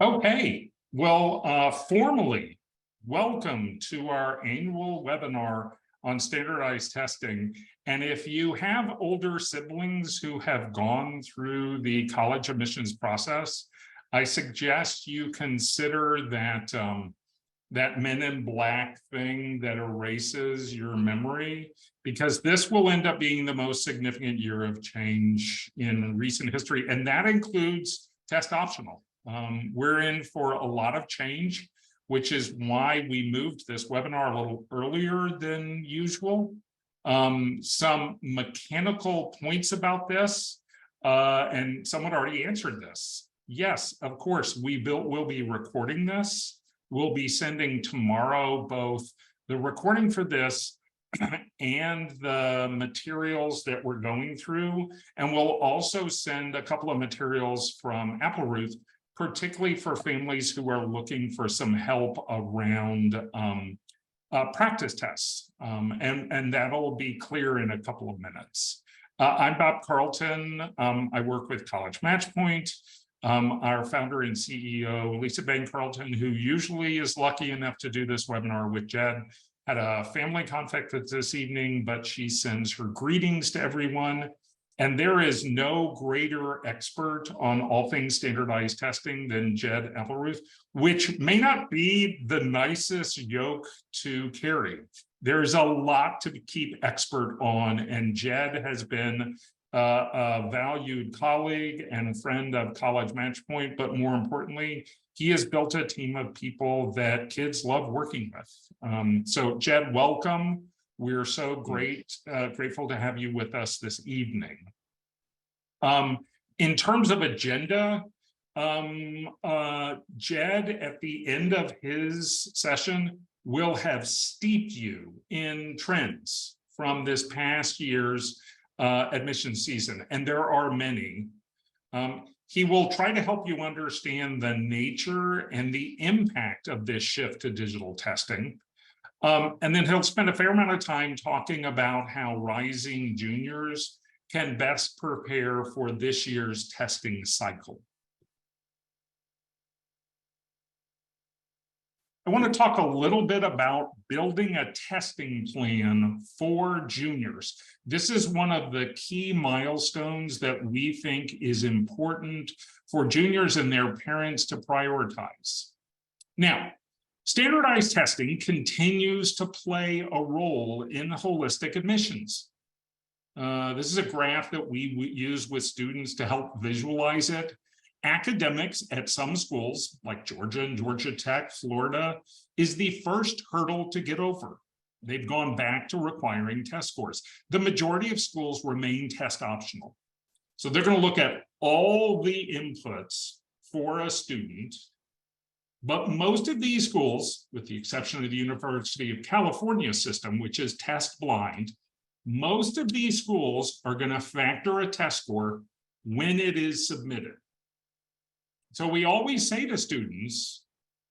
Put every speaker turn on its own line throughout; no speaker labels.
Okay, well, formally, welcome to our annual webinar on standardized testing. And if you have older siblings who have gone through the college admissions process, I suggest you consider that Men in Black thing that erases your memory, because this will end up being the most significant year of change in recent history, and that includes test optional. We're in for a lot of change, which is why we moved this webinar a little earlier than usual. Some mechanical points about this, and someone already answered this. Yes, of course, we'll be recording this. We'll be sending tomorrow both the recording for this and the materials that we're going through. And we'll also send a couple of materials from Appleroot, particularly for families who are looking for some help around practice tests. And that'll be clear in a couple of minutes. I'm Bob Carlton. I work with College Matchpoint. Our founder and CEO, Lisa Bain Carlton, who usually is lucky enough to do this webinar with Jed, had a family conflict this evening, but she sends her greetings to everyone. And there is no greater expert on all things standardized testing than Jed Appleruth, which may not be the nicest yoke to carry. There's a lot to keep expert on, and Jed has been a valued colleague and friend of College Matchpoint, but more importantly, he has built a team of people that kids love working with. So Jed, welcome. We're so grateful to have you with us this evening. In terms of agenda, Jed, at the end of his session, will have steeped you in trends from this past year's admission season, and there are many. He will try to help you understand the nature and the impact of this shift to digital testing. And then he'll spend a fair amount of time talking about how rising juniors can best prepare for this year's testing cycle. I want to talk a little bit about building a testing plan for juniors. This is one of the key milestones that we think is important for juniors and their parents to prioritize. Now, standardized testing continues to play a role in holistic admissions. This is a graph that we use with students to help visualize it. Academics at some schools, like Georgia and Georgia Tech, Florida, is the first hurdle to get over. They've gone back to requiring test scores. The majority of schools remain test optional. So they're going to look at all the inputs for a student. But most of these schools, with the exception of the University of California system, which is test blind, most of these schools are going to factor a test score when it is submitted. So we always say to students,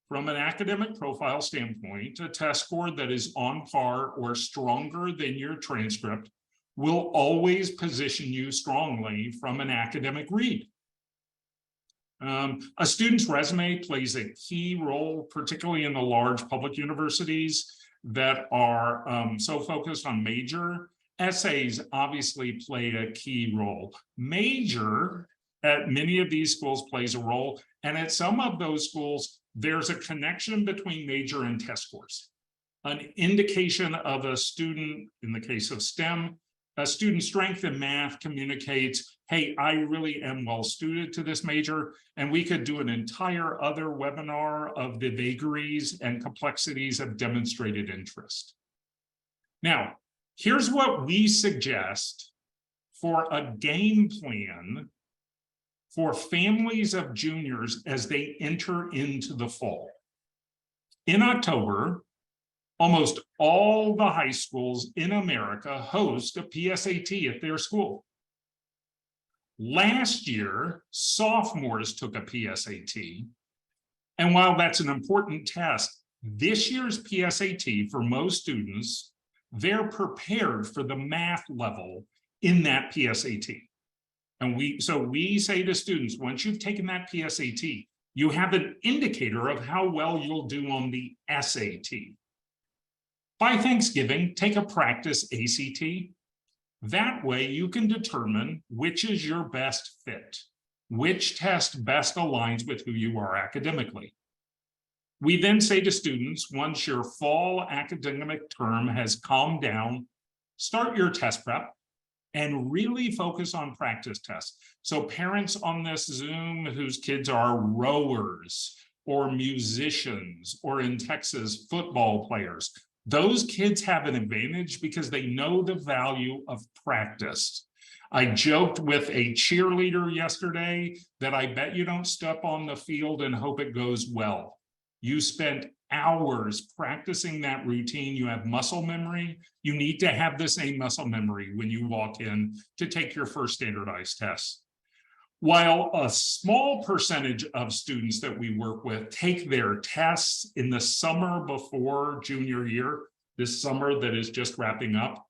from an academic profile standpoint, a test score that is on par or stronger than your transcript will always position you strongly from an academic read. A student's resume plays a key role, particularly in the large public universities that are so focused on major. Essays obviously play a key role. Major at many of these schools plays a role, and at some of those schools, there's a connection between major and test scores. An indication of a student, in the case of STEM, a student's strength in math communicates, hey, I really am well suited to this major, and we could do an entire other webinar of the vagaries and complexities of demonstrated interest. Now, here's what we suggest for a game plan for families of juniors as they enter into the fall. In October, almost all the high schools in America host a PSAT at their school. Last year, sophomores took a PSAT, and while that's an important test, this year's PSAT for most students, they're prepared for the math level in that PSAT. And we say to students, once you've taken that PSAT, you have an indicator of how well you'll do on the SAT. By Thanksgiving, take a practice ACT. That way you can determine which is your best fit, which test best aligns with who you are academically. We then say to students, once your fall academic term has calmed down, start your test prep and really focus on practice tests. So parents on this Zoom whose kids are rowers or musicians or in Texas football players, those kids have an advantage because they know the value of practice. I joked with a cheerleader yesterday that I bet you don't step on the field and hope it goes well. You spent hours practicing that routine. You have muscle memory. You need to have the same muscle memory when you walk in to take your first standardized test. While a small percentage of students that we work with take their tests in the summer before junior year, this summer that is just wrapping up,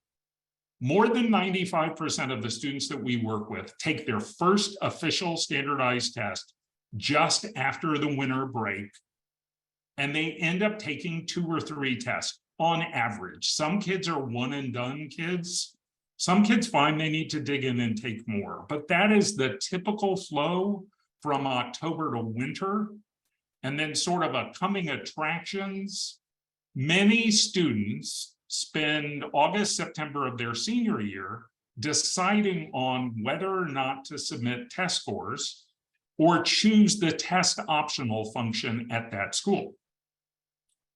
more than 95% of the students that we work with take their first official standardized test just after the winter break, and they end up taking 2 or 3 tests on average. Some kids are one and done kids. Some kids find they need to dig in and take more, but that is the typical flow from October to winter. And then sort of a coming attractions. Many students spend August, September of their senior year deciding on whether or not to submit test scores or choose the test optional function at that school.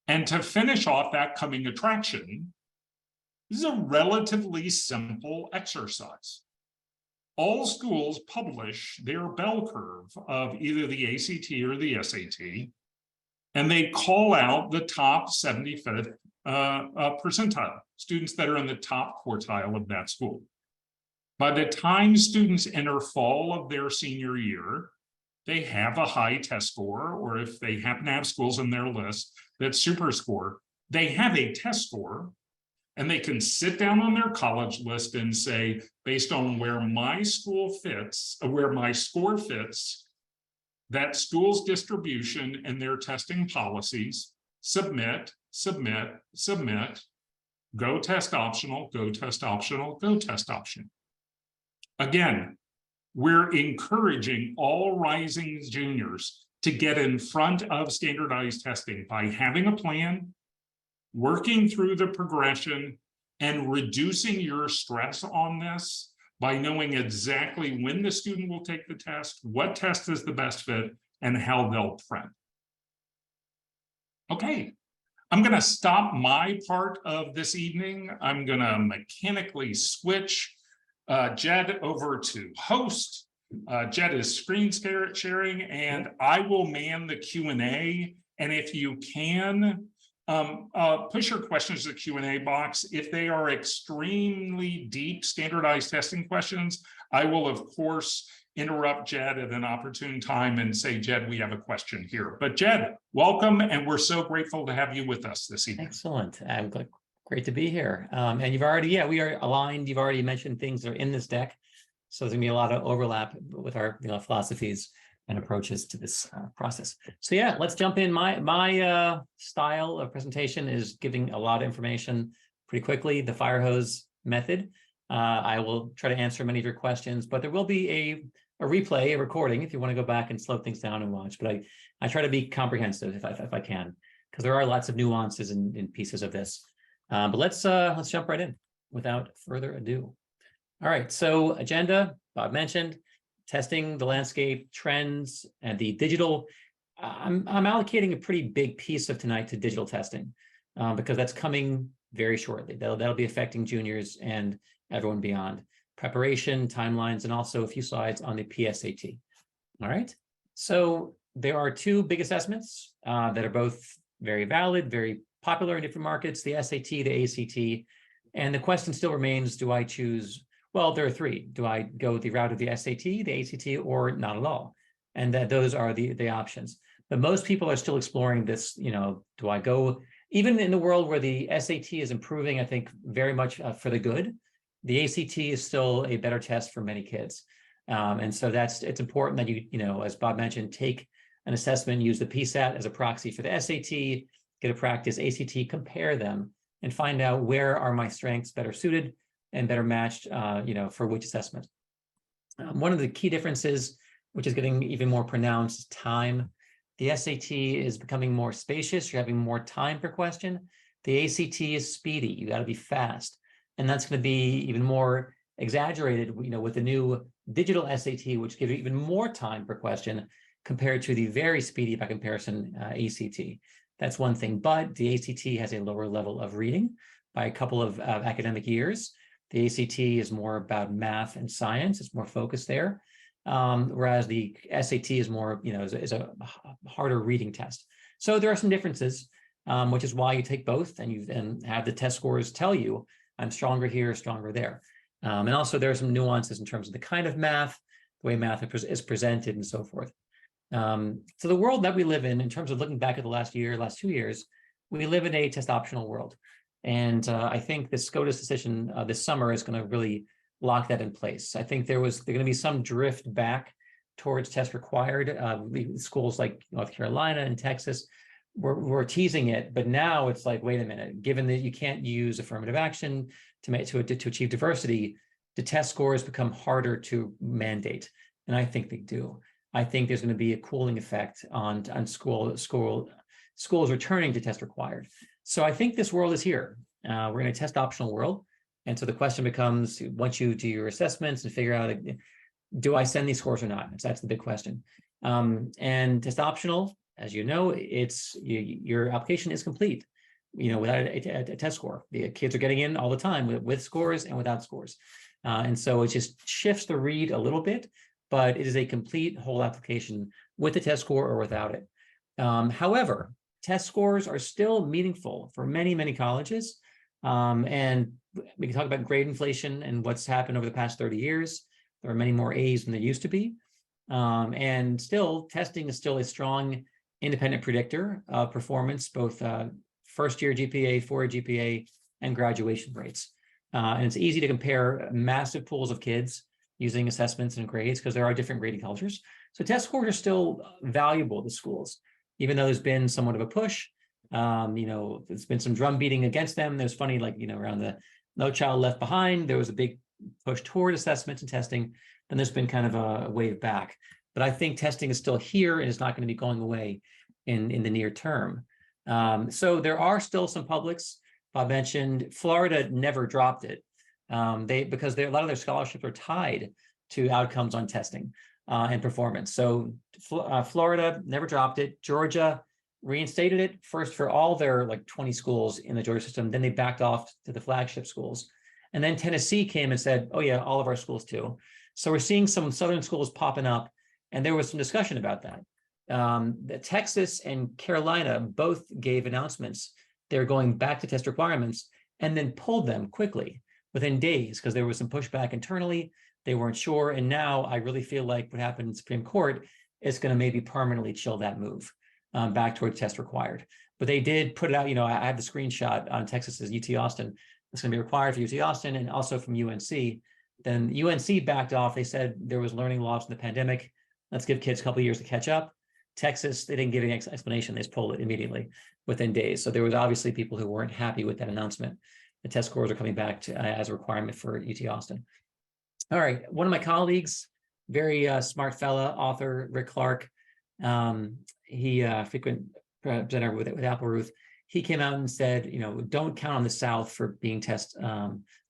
And to finish off that coming attraction, this is a relatively simple exercise. All schools publish their bell curve of either the ACT or the SAT, and they call out the top 75th percentile, students that are in the top quartile of that school. By the time students enter fall of their senior year, they have a high test score, or if they happen to have schools in their list that super score, they have a test score, and they can sit down on their college list and say, based on where my school fits, where my score fits, that school's distribution and their testing policies, submit, submit, submit, go test optional, go test optional, go test optional. Again, we're encouraging all rising juniors to get in front of standardized testing by having a plan, working through the progression, and reducing your stress on this by knowing exactly when the student will take the test, what test is the best fit, and how they'll prep. Okay, I'm going to stop my part of this evening. I'm going to mechanically switch Jed over to host. Jed is screen sharing, and I will man the Q&A. And if you can, push your questions to the Q&A box. If they are extremely deep standardized testing questions, I will, of course, interrupt Jed at an opportune time and say, Jed, we have a question here. But Jed, welcome, and we're so grateful to have you with us this evening.
Excellent. Great to be here. And you've already, we are aligned. You've already mentioned things that are in this deck. So there's gonna be a lot of overlap with our philosophies and approaches to this process. So yeah, let's jump in. My style of presentation is giving a lot of information pretty quickly, the fire hose method. I will try to answer many of your questions, but there will be a replay, a recording, if you want to go back and slow things down and watch. But I try to be comprehensive if I can, because there are lots of nuances in pieces of this. But let's jump right in without further ado. All right, so agenda, Bob mentioned, testing the landscape, trends, and the digital. I'm allocating a pretty big piece of tonight to digital testing because that's coming very shortly. That'll be affecting juniors and everyone beyond. Preparation, timelines, and also a few slides on the PSAT. All right, so there are 2 big assessments that are both very valid, very popular in different markets, the SAT, the ACT, and the question still remains, do I choose? Well, there are 3. Do I go the route of the SAT, the ACT, or not at all? And that those are the options. But most people are still exploring this, do I go, even in the world where the SAT is improving, I think very much for the good, the ACT is still a better test for many kids. And so it's important that you, as Bob mentioned, take an assessment, use the PSAT as a proxy for the SAT, get a practice ACT, compare them, and find out where are my strengths better suited and better matched, for which assessment. One of the key differences, which is getting even more pronounced, is time. The SAT is becoming more spacious. You're having more time per question. The ACT is speedy. You got to be fast. And that's going to be even more exaggerated, with the new digital SAT, which gives you even more time per question compared to the very speedy, by comparison, ACT. That's one thing. But the ACT has a lower level of reading by a couple of academic years. The ACT is more about math and science. It's more focused there. Whereas the SAT is more, is a harder reading test. So there are some differences, which is why you take both and have the test scores tell you, I'm stronger here, stronger there. And also there are some nuances in terms of the kind of math, the way math is presented, and so forth. So the world that we live in terms of looking back at the last 2 years, we live in a test optional world. And I think the SCOTUS decision this summer is going to really lock that in place. I think there's going to be some drift back towards test required. Schools like North Carolina and Texas were teasing it, but now it's like, wait a minute, given that you can't use affirmative action to achieve diversity, the test scores become harder to mandate. And I think they do. I think there's going to be a cooling effect on schools returning to test required. So I think this world is here. We're in a test optional world. And so the question becomes, once you do your assessments and figure out, do I send these scores or not? So that's the big question. And test optional, as you know, your application is complete, without a test score. The kids are getting in all the time with scores and without scores. And so it just shifts the read a little bit, but it is a complete whole application with the test score or without it. However, test scores are still meaningful for many, many colleges. And we can talk about grade inflation and what's happened over the past 30 years. There are many more A's than there used to be. And still, testing is still a strong independent predictor of performance, both first-year GPA, four-year GPA, and graduation rates. And it's easy to compare massive pools of kids using assessments and grades because there are different grading cultures. So test scores are still valuable to schools, even though there's been somewhat of a push. There's been some drum beating against them. There's funny, around the No Child Left Behind, there was a big push toward assessments and testing. Then there's been kind of a wave back. But I think testing is still here and is not going to be going away in the near term. So there are still some publics. Bob mentioned Florida never dropped it because a lot of their scholarships are tied to outcomes on testing and performance. So Florida never dropped it. Georgia reinstated it first for all their 20 schools in the Georgia system. Then they backed off to the flagship schools. And then Tennessee came and said, oh yeah, all of our schools too. So we're seeing some Southern schools popping up. And there was some discussion about that. Texas and Carolina both gave announcements. They're going back to test requirements and then pulled them quickly within days because there was some pushback internally. They weren't sure. And now I really feel like what happened in the Supreme Court is going to maybe permanently chill that move back toward test required. But they did put it out. I have the screenshot on Texas's UT Austin. It's going to be required for UT Austin and also from UNC. Then UNC backed off. They said there was learning loss in the pandemic. Let's give kids a couple of years to catch up. Texas, they didn't give any explanation. They just pulled it immediately within days. So there was obviously people who weren't happy with that announcement. The test scores are coming back as a requirement for UT Austin. All right, one of my colleagues, very smart fella, author, Rick Clark, he frequent presenter with Apple Ruth. He came out and said, don't count on the South for being test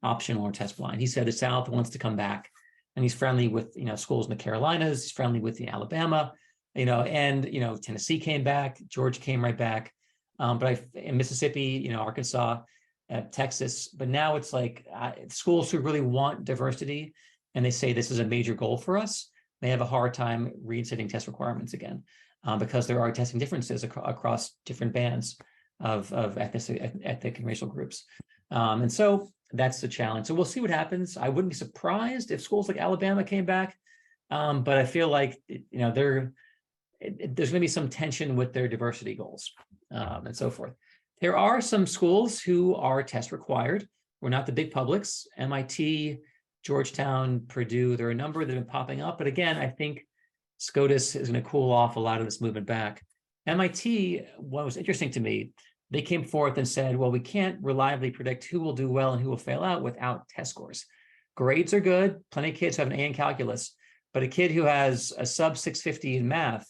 optional or test blind. He said the South wants to come back. And he's friendly with, schools in the Carolinas. He's friendly with the Alabama, and Tennessee came back. Georgia came right back. But in Mississippi, Arkansas, Texas. But now it's schools who really want diversity and they say this is a major goal for us. They have a hard time reinstating test requirements again because there are testing differences across different bands of ethnic and racial groups. And so that's the challenge. So we'll see what happens. I wouldn't be surprised if schools like Alabama came back, but I feel like there's going to be some tension with their diversity goals and so forth. There are some schools who are test required. We're not the big publics. MIT, Georgetown, Purdue. There are a number that have been popping up, but again, I think SCOTUS is going to cool off a lot of this movement back. MIT, what was interesting to me, they came forth and said, well, we can't reliably predict who will do well and who will fail out without test scores. Grades are good. Plenty of kids have an A in calculus, but a kid who has a sub 650 in math,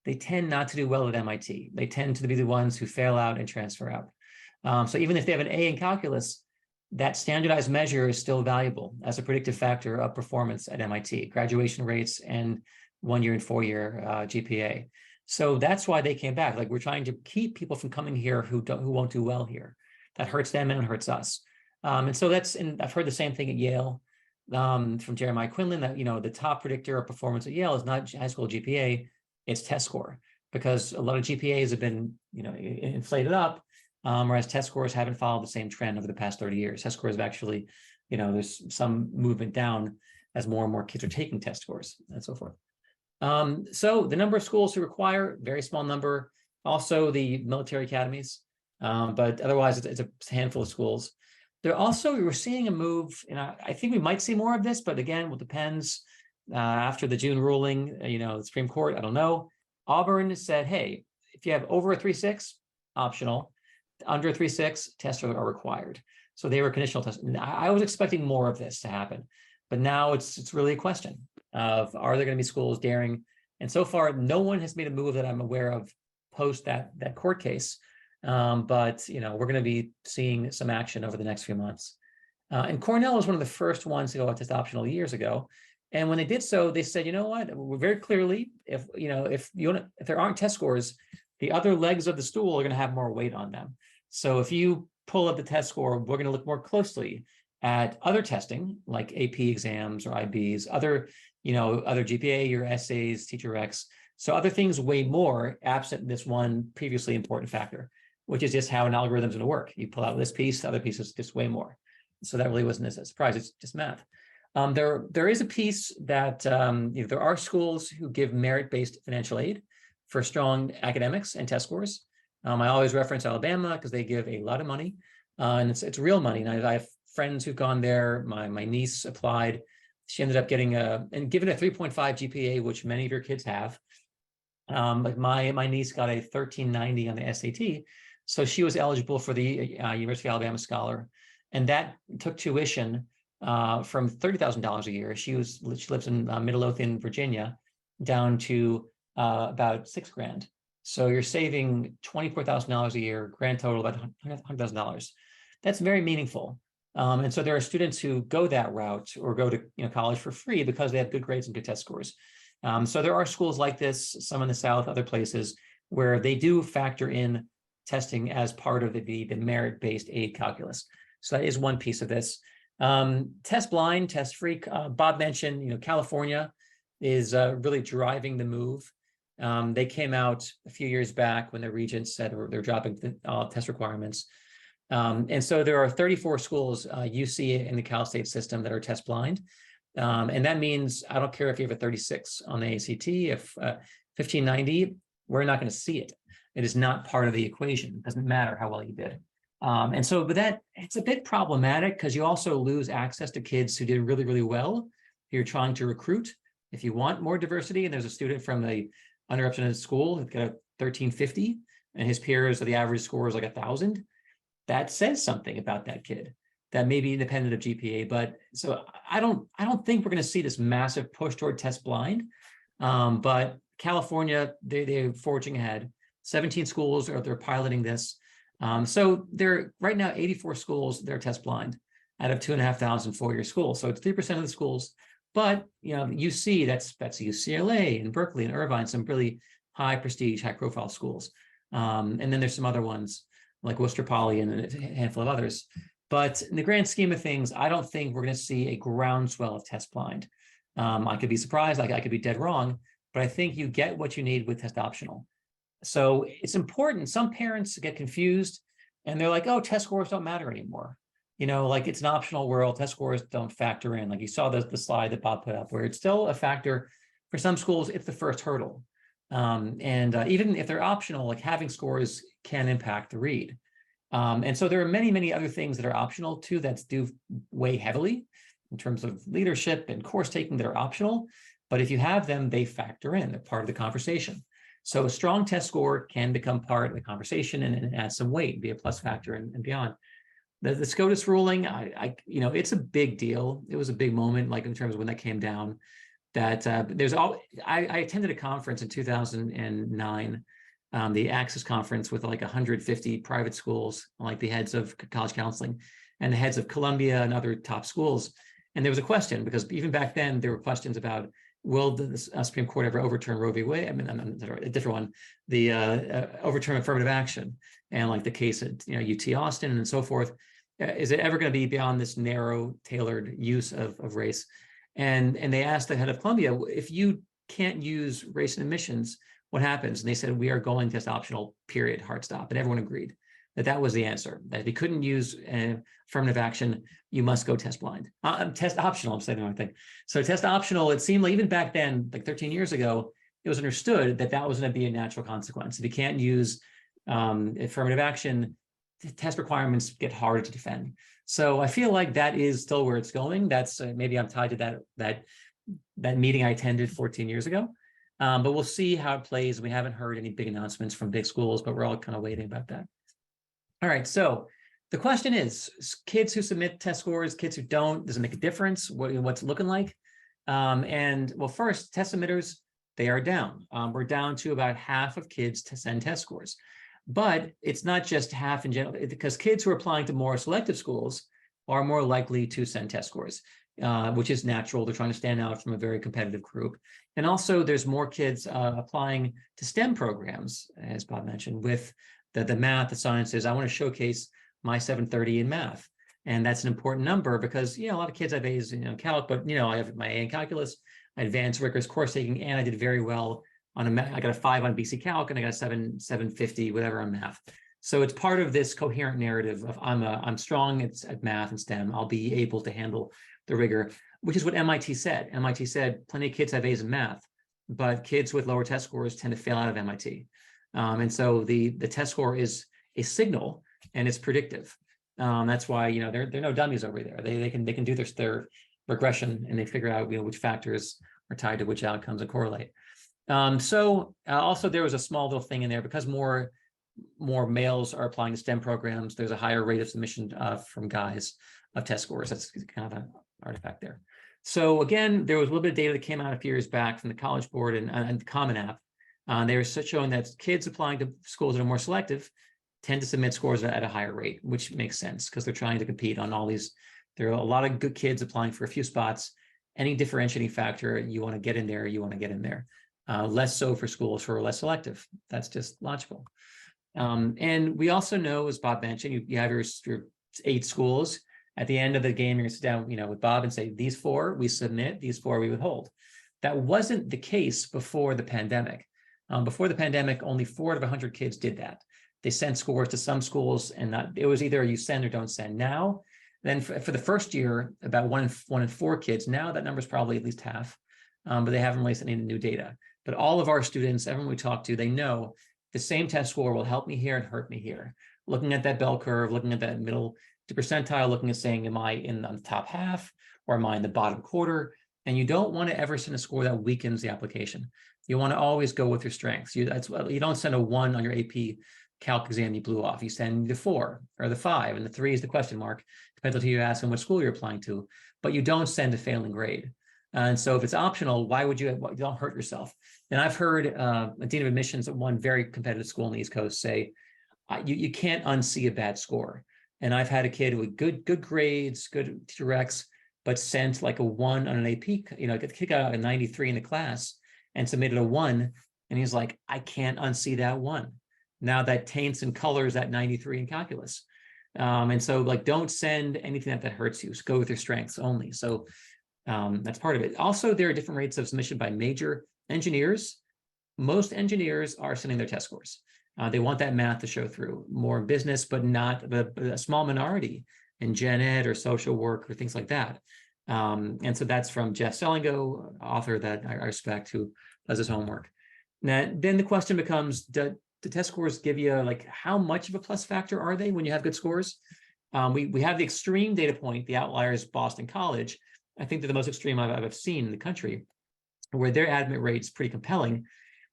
they tend not to do well at MIT. They tend to be the ones who fail out and transfer out. So even if they have an A in calculus, that standardized measure is still valuable as a predictive factor of performance at MIT, graduation rates and 1 year and 4 year GPA. So that's why they came back. Like, we're trying to keep people from coming here who won't do well here. That hurts them and it hurts us. And so and I've heard the same thing at Yale from Jeremiah Quinlan, that, the top predictor of performance at Yale is not high school GPA, it's test score, because a lot of GPAs have been, inflated up, whereas test scores haven't followed the same trend over the past 30 years. Test scores have actually, there's some movement down as more and more kids are taking test scores and so forth. So the number of schools who require, very small number, also the military academies, but otherwise it's a handful of schools. We're seeing a move, and I think we might see more of this, but again, it depends. After the June ruling, the Supreme Court, I don't know. Auburn said, hey, if you have over a 3.6, optional, under a 3.6, tests are required. So they were conditional tests. I was expecting more of this to happen, but now it's really a question of, are there going to be schools daring? And so far, no one has made a move that I'm aware of post that court case. But we're going to be seeing some action over the next few months. And Cornell was one of the first ones to go test optional years ago. And when they did so, they said, you know what, we're very clearly, if there aren't test scores, the other legs of the stool are going to have more weight on them. So if you pull up the test score, we're going to look more closely at other testing, like AP exams or IBs, other GPA, your essays, teacher recs. So other things weigh more absent this one previously important factor, which is just how an algorithm is going to work. You pull out this piece, the other piece is just way more. So that really wasn't a surprise. It's just math. There is a piece that there are schools who give merit-based financial aid for strong academics and test scores. I always reference Alabama because they give a lot of money, and it's real money. And I have friends who've gone there. My niece applied. She ended up getting and given a 3.5 GPA, which many of your kids have. Like my niece got a 1390 on the SAT. So she was eligible for the University of Alabama Scholar, and that took tuition from $30,000 a year. She lives in Midlothian, Virginia, down to about $6,000. So you're saving $24,000 a year, grand total about $100,000. That's very meaningful. And so there are students who go that route or go to college for free because they have good grades and good test scores. So there are schools like this, some in the South, other places, where they do factor in testing as part of the merit-based aid calculus. So that is one piece of this. Test blind, test free. Bob mentioned, California is really driving the move. They came out a few years back when the regents said they're dropping test requirements. And so there are 34 schools you see in the Cal State system that are test blind. And that means I don't care if you have a 36 on the ACT, if 1590, we're not going to see it. It is not part of the equation. It doesn't matter how well you did. But that it's a bit problematic because you also lose access to kids who did really, really well. You're trying to recruit. If you want more diversity, and there's a student from the underrepresented school who's got a 1350 and his peers, the average score is like 1,000, that says something about that kid. That may be independent of GPA, but so I don't think we're going to see this massive push toward test blind. But California, they're forging ahead. 17 schools they're piloting this. So there right now 84 schools they're test blind out of 2,500 four-year schools. So it's 3% of the schools. But UC, that's UCLA and Berkeley and Irvine, some really high prestige, high profile schools. And then there's some other ones like Worcester Poly and a handful of others. But in the grand scheme of things, I don't think we're going to see a groundswell of test blind. I could be surprised, I could be dead wrong, but I think you get what you need with test optional. So it's important. Some parents get confused and they're like, oh, test scores don't matter anymore. Like it's an optional world, test scores don't factor in. Like you saw the slide that Bob put up where it's still a factor. For some schools, it's the first hurdle. Even if they're optional, like having scores can impact the read. And so there are many, many other things that are optional too that do weigh heavily in terms of leadership and course taking that are optional. But if you have them, they factor in, they're part of the conversation. So a strong test score can become part of the conversation and add some weight, be a plus factor and beyond. The SCOTUS ruling, it's a big deal. It was a big moment, like in terms of when that came down. That I attended a conference in 2009, the Access conference with like 150 private schools, like the heads of college counseling and the heads of Columbia and other top schools. And there was a question, because even back then there were questions about, will the Supreme Court ever overturn Roe v. Wade? I mean, a different one, the overturn affirmative action, and like the case at UT Austin and so forth. Is it ever going to be beyond this narrow, tailored use of race? And they asked the head of Columbia, if you can't use race in admissions, what happens? And they said, we are going test optional, period, hard stop. And everyone agreed that was the answer, that if you couldn't use affirmative action, you must go test blind. Test optional, I'm saying the wrong thing. So test optional, it seemed like even back then, like 13 years ago, it was understood that was going to be a natural consequence. If you can't use affirmative action, the test requirements get harder to defend. So I feel like that is still where it's going. That's maybe I'm tied to that meeting I attended 14 years ago. But we'll see how it plays. We haven't heard any big announcements from big schools, but we're all kind of waiting about that. All right, so the question is, kids who submit test scores, kids who don't, does it make a difference? What's it looking like? And well, first, test submitters, they are down. We're down to about half of kids to send test scores. But it's not just half in general, because kids who are applying to more selective schools are more likely to send test scores, which is natural. They're trying to stand out from a very competitive group. And also there's more kids applying to STEM programs, as Bob mentioned, with the math, the sciences. I want to showcase my 730 in math. And that's an important number because, a lot of kids have A's in calc, but, I have my A in calculus, my advanced rigorous course taking, and I did very well on I got a 5 on BC Calc, and I got a 750, whatever on math. So it's part of this coherent narrative of I'm strong at math and STEM. I'll be able to handle the rigor, which is what MIT said. MIT said plenty of kids have A's in math, but kids with lower test scores tend to fail out of MIT. And so the test score is a signal, and it's predictive. That's why they're no dummies over there. They can do their regression, and they figure out which factors are tied to which outcomes and correlate. Also there was a small little thing in there, because more males are applying to STEM programs. There's a higher rate of submission from guys of test scores. That's kind of an artifact there. So again, there was a little bit of data that came out a few years back from the College Board and the Common App. They were showing that kids applying to schools that are more selective tend to submit scores at a higher rate, which makes sense because they're trying to compete on all these. There are a lot of good kids applying for a few spots. Any differentiating factor, you want to get in there, you want to get in there. Less so for schools who are less selective. That's just logical. And we also know, as Bob mentioned, you have your 8 schools. At the end of the game, you're going to sit down, with Bob and say, these 4 we submit, these 4 we withhold. That wasn't the case before the pandemic. Before the pandemic, only 4 out of 100 kids did that. They sent scores to some schools, and it was either you send or don't send. Now, then for the first year, about 1 in 4 kids. Now that number is probably at least half, but they haven't released any new data. But all of our students, everyone we talk to, they know the same test score will help me here and hurt me here. Looking at that bell curve, looking at that middle percentile, looking at saying, am I on the top half or am I in the bottom quarter? And you don't want to ever send a score that weakens the application. You want to always go with your strengths. You don't send a 1 on your AP Calc exam you blew off. You send the 4 or the 5, and the 3 is the question mark. Depends on who you ask and what school you're applying to. But you don't send a failing grade. And so if it's optional, why would you don't hurt yourself? And I've heard a dean of admissions at one very competitive school on the East Coast say, you can't unsee a bad score. And I've had a kid with good grades, good directs, but sent like a 1 on an AP, the kid got a 93 in the class and submitted a 1. And he's like, I can't unsee that 1. Now that taints and colors that 93 in calculus. And so don't send anything that hurts you. So go with your strengths only. So that's part of it. Also, there are different rates of submission by major. Engineers, most engineers are sending their test scores. They want that math to show through. More business, but not a small minority in gen ed or social work or things like that. And so that's from Jeff Selingo, author that I respect, who does his homework. Now, then the question becomes, do test scores give you how much of a plus factor are they when you have good scores? We have the extreme data point, the outliers, Boston College. I think they're the most extreme I've seen in the country. where their admit rate is pretty compelling.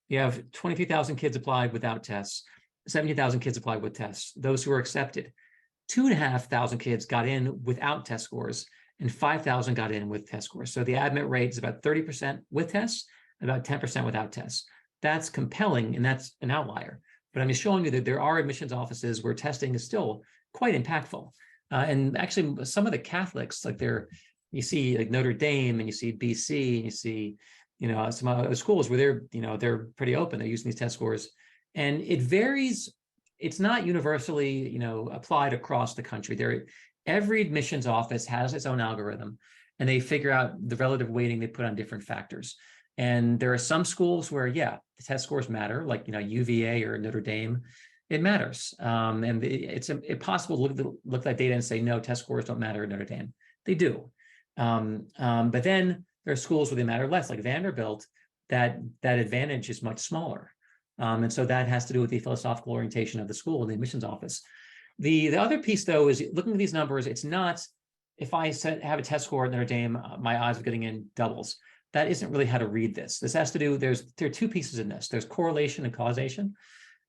You have 23,000 kids applied without tests, 17,000 kids applied with tests. Those who were accepted, 2,500 kids got in without test scores, and 5,000 got in with test scores. So the admit rate is about 30% with tests, about 10% without tests. That's compelling, and that's an outlier. But I'm just showing you that there are admissions offices where testing is still quite impactful. And actually, some of the Catholics, like you see like Notre Dame, and you see BC, and you see, some other schools where they're pretty open. They're using these test scores, and it varies. It's not universally, applied across the country. Every admissions office has its own algorithm, and they figure out the relative weighting they put on different factors. And there are some schools where, the test scores matter, like, UVA or Notre Dame, it matters. And it's impossible to look at that data and say, no, test scores don't matter at Notre Dame. They do. But then there are schools where they matter less, like Vanderbilt, that advantage is much smaller. And so that has to do with the philosophical orientation of the school and the admissions office. The other piece, though, is looking at these numbers. It's not, if I have a test score at Notre Dame, my odds of getting in doubles. That isn't really how to read this. This has to do, there are two pieces in this. There's correlation and causation.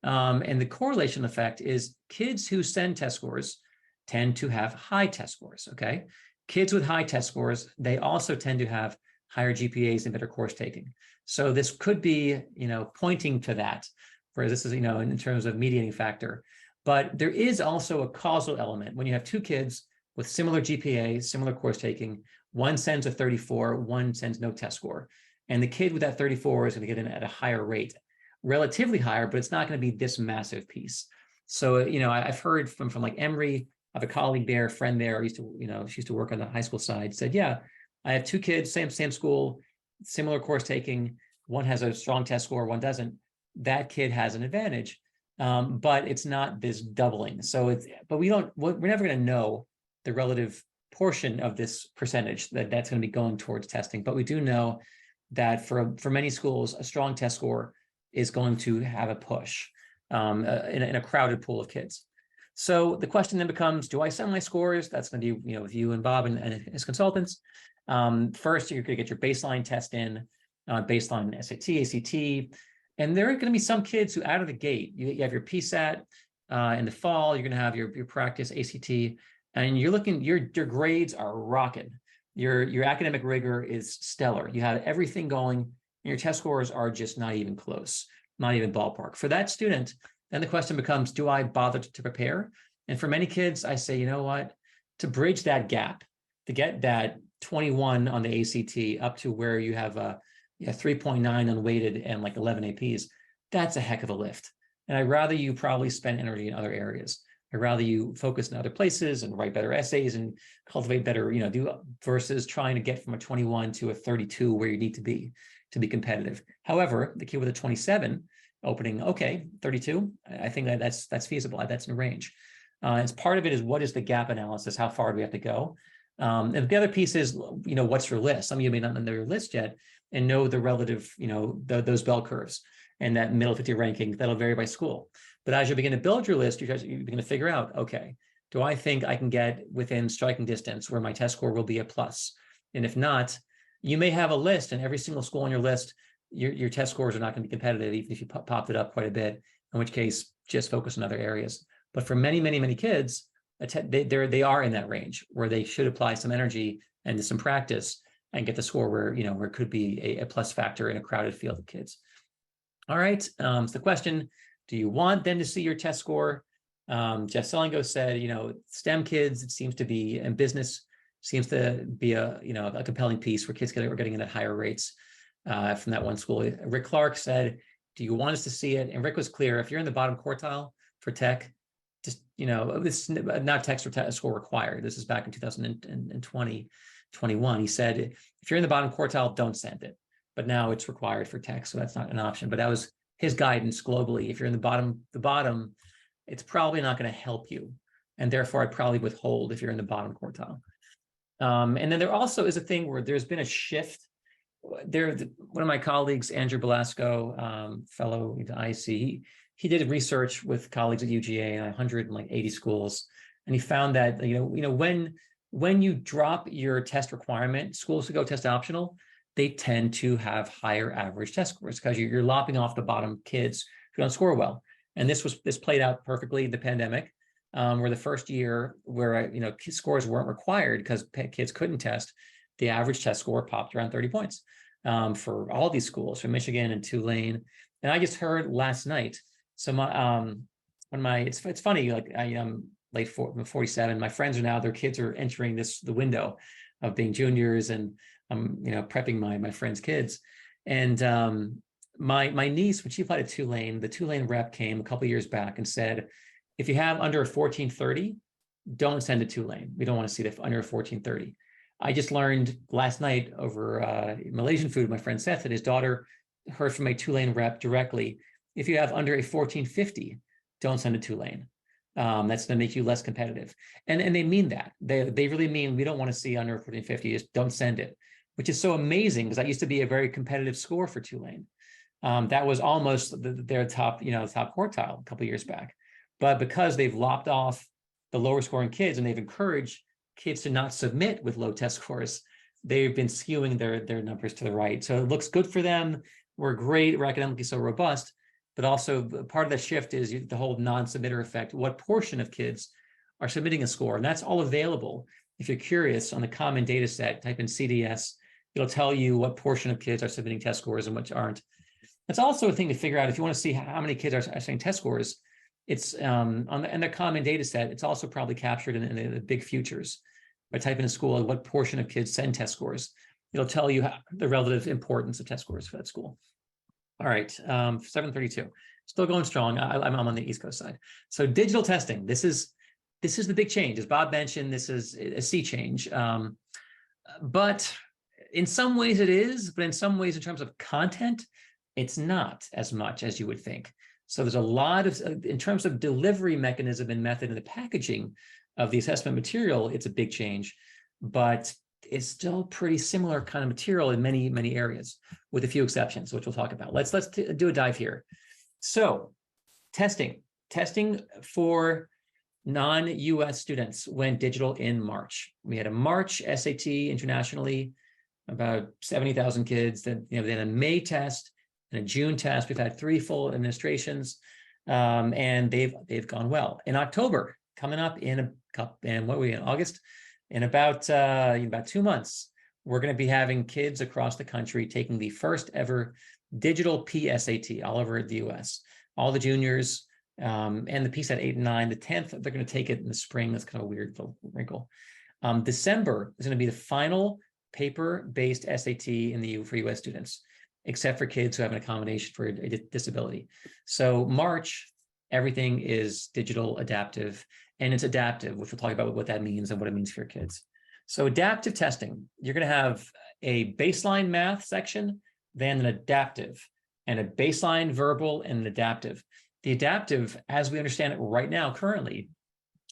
And the correlation effect is kids who send test scores tend to have high test scores, okay? Kids with high test scores, they also tend to have higher GPAs and better course taking. So this could be, pointing to that, whereas this is, in terms of mediating factor. But there is also a causal element. When you have two kids with similar GPA, similar course taking, one sends a 34, one sends no test score. And the kid with that 34 is going to get in at a higher rate, relatively higher, but it's not going to be this massive piece. So, I've heard from like Emory, I have a colleague there, a friend there, she used to work on the high school side, said, yeah, I have two kids, same school, similar course taking. One has a strong test score, one doesn't. That kid has an advantage, but it's not this doubling. So we're never going to know the relative portion of this percentage that's going to be going towards testing. But we do know that for many schools, a strong test score is going to have a push in a crowded pool of kids. So the question then becomes, do I send my scores? That's going to be, with you and Bob and his consultants. First, you're going to get your baseline test in, baseline SAT, ACT, and there are going to be some kids who out of the gate, you have your PSAT in the fall, you're going to have your practice ACT, and you're looking, your grades are rocking. Your academic rigor is stellar. You have everything going, and your test scores are just not even close, not even ballpark. For that student, then the question becomes, do I bother to prepare? And for many kids, I say, you know what, to bridge that gap, to get that 21 on the ACT up to where you have a 3.9 unweighted and like 11 APs, that's a heck of a lift. And I'd rather you probably spend energy in other areas. I'd rather you focus in other places and write better essays and cultivate better, versus trying to get from a 21 to a 32 where you need to be competitive. However, the kid with a 27 opening, okay, 32, I think that's feasible. That's in range. As part of it is, what is the gap analysis? How far do we have to go? And the other piece is, what's your list? Some of you may not know your list yet and know the relative, those bell curves and that middle 50 ranking. That'll vary by school. But as you begin to build your list, you begin to figure out, okay, do I think I can get within striking distance where my test score will be a plus? And if not, you may have a list, and every single school on your list, your test scores are not going to be competitive, even if you popped it up quite a bit, in which case just focus on other areas. But for many, many, many kids, they are in that range where they should apply some energy and some practice and get the score where it could be a plus factor in a crowded field of kids. All right, so the question, do you want them to see your test score? Jeff Selingo said, STEM kids, it seems to be, and business seems to be a compelling piece where kids are getting in at higher rates from that one school. Rick Clark said, do you want us to see it? And Rick was clear, if you're in the bottom quartile for tech, just, this is not tech score required. This is back in 2020, 21. He said, if you're in the bottom quartile, don't send it. But now it's required for tech, so that's not an option. But that was his guidance globally. If you're in the bottom, it's probably not going to help you. And therefore, I'd probably withhold if you're in the bottom quartile. And then there also is a thing where there's been a shift. One of my colleagues, Andrew Belasco, fellow at IC, he did research with colleagues at UGA in 180 schools, and he found that when you drop your test requirement, schools to go test optional, they tend to have higher average test scores because you're lopping off the bottom kids who don't score well. And this played out perfectly in the pandemic, where the first year where scores weren't required because kids couldn't test, the average test score popped around 30 points for all these schools, from Michigan and Tulane. And I just heard last night, so it's funny, like I am late 47. My friends are now, their kids are entering the window of being juniors, and I'm prepping my friends' kids. And my niece, when she applied to Tulane, the Tulane rep came a couple of years back and said, if you have under a 1430, don't send it to Tulane. We don't want to see that under a 1430. I just learned last night over Malaysian food, my friend Seth, that his daughter heard from a Tulane rep directly, if you have under a 1450, don't send it to Tulane. That's going to make you less competitive. And they mean that. They really mean, we don't want to see under 1450, just don't send it, which is so amazing because that used to be a very competitive score for Tulane. That was almost their top, top quartile a couple of years back. But because they've lopped off the lower scoring kids and they've encouraged kids to not submit with low test scores, they've been skewing their numbers to the right. So it looks good for them. We're great. We're academically so robust. But also part of the shift is the whole non-submitter effect. What portion of kids are submitting a score? And that's all available. If you're curious, on the common data set, type in CDS, it'll tell you what portion of kids are submitting test scores and which aren't. That's also a thing to figure out if you want to see how many kids are submitting test scores. It's in the common data set, it's also probably captured in the big futures. By typing in school, what portion of kids send test scores, it'll tell you the relative importance of test scores for that school. All right, 732, still going strong. I'm on the East Coast side. So digital testing, this is the big change. As Bob mentioned, this is a sea change. But in some ways it is, but in some ways in terms of content, it's not as much as you would think. So there's a lot of, in terms of delivery mechanism and method and the packaging of the assessment material, it's a big change, but it's still pretty similar kind of material in many, many areas, with a few exceptions, which we'll talk about. Let's do a dive here. So testing for non-US students went digital in March. We had a March SAT internationally, about 70,000 kids. Then then a May test and a June test. We've had 3 full administrations, and they've gone well. In October, coming up in what are we in August? In about 2 months, we're going to be having kids across the country taking the first ever digital PSAT all over the US. All the juniors and the PSAT 8 and 9, the 10th, they're going to take it in the spring. That's kind of a weird little wrinkle. December is going to be the final paper-based SAT for US students, except for kids who have an accommodation for a disability. So March, everything is digital adaptive, and it's adaptive, which we'll talk about what that means and what it means for your kids. So adaptive testing, you're going to have a baseline math section, then an adaptive, and a baseline verbal and an adaptive. The adaptive, as we understand it right now, currently,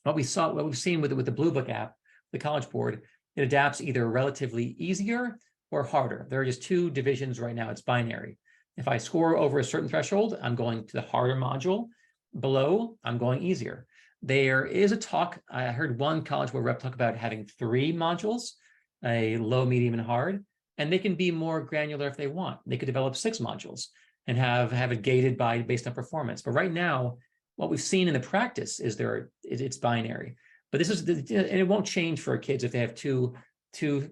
what we've seen with the Blue Book app, the College Board, it adapts either relatively easier or harder. There are just 2 divisions right now. It's binary. If I score over a certain threshold, I'm going to the harder module. Below, I'm going easier. There is a talk, I heard one College Board rep talk about having 3 modules, a low, medium, and hard, and they can be more granular if they want. They could develop 6 modules and have it gated based on performance. But right now, what we've seen in the practice is it's binary. But and it won't change for kids if they have two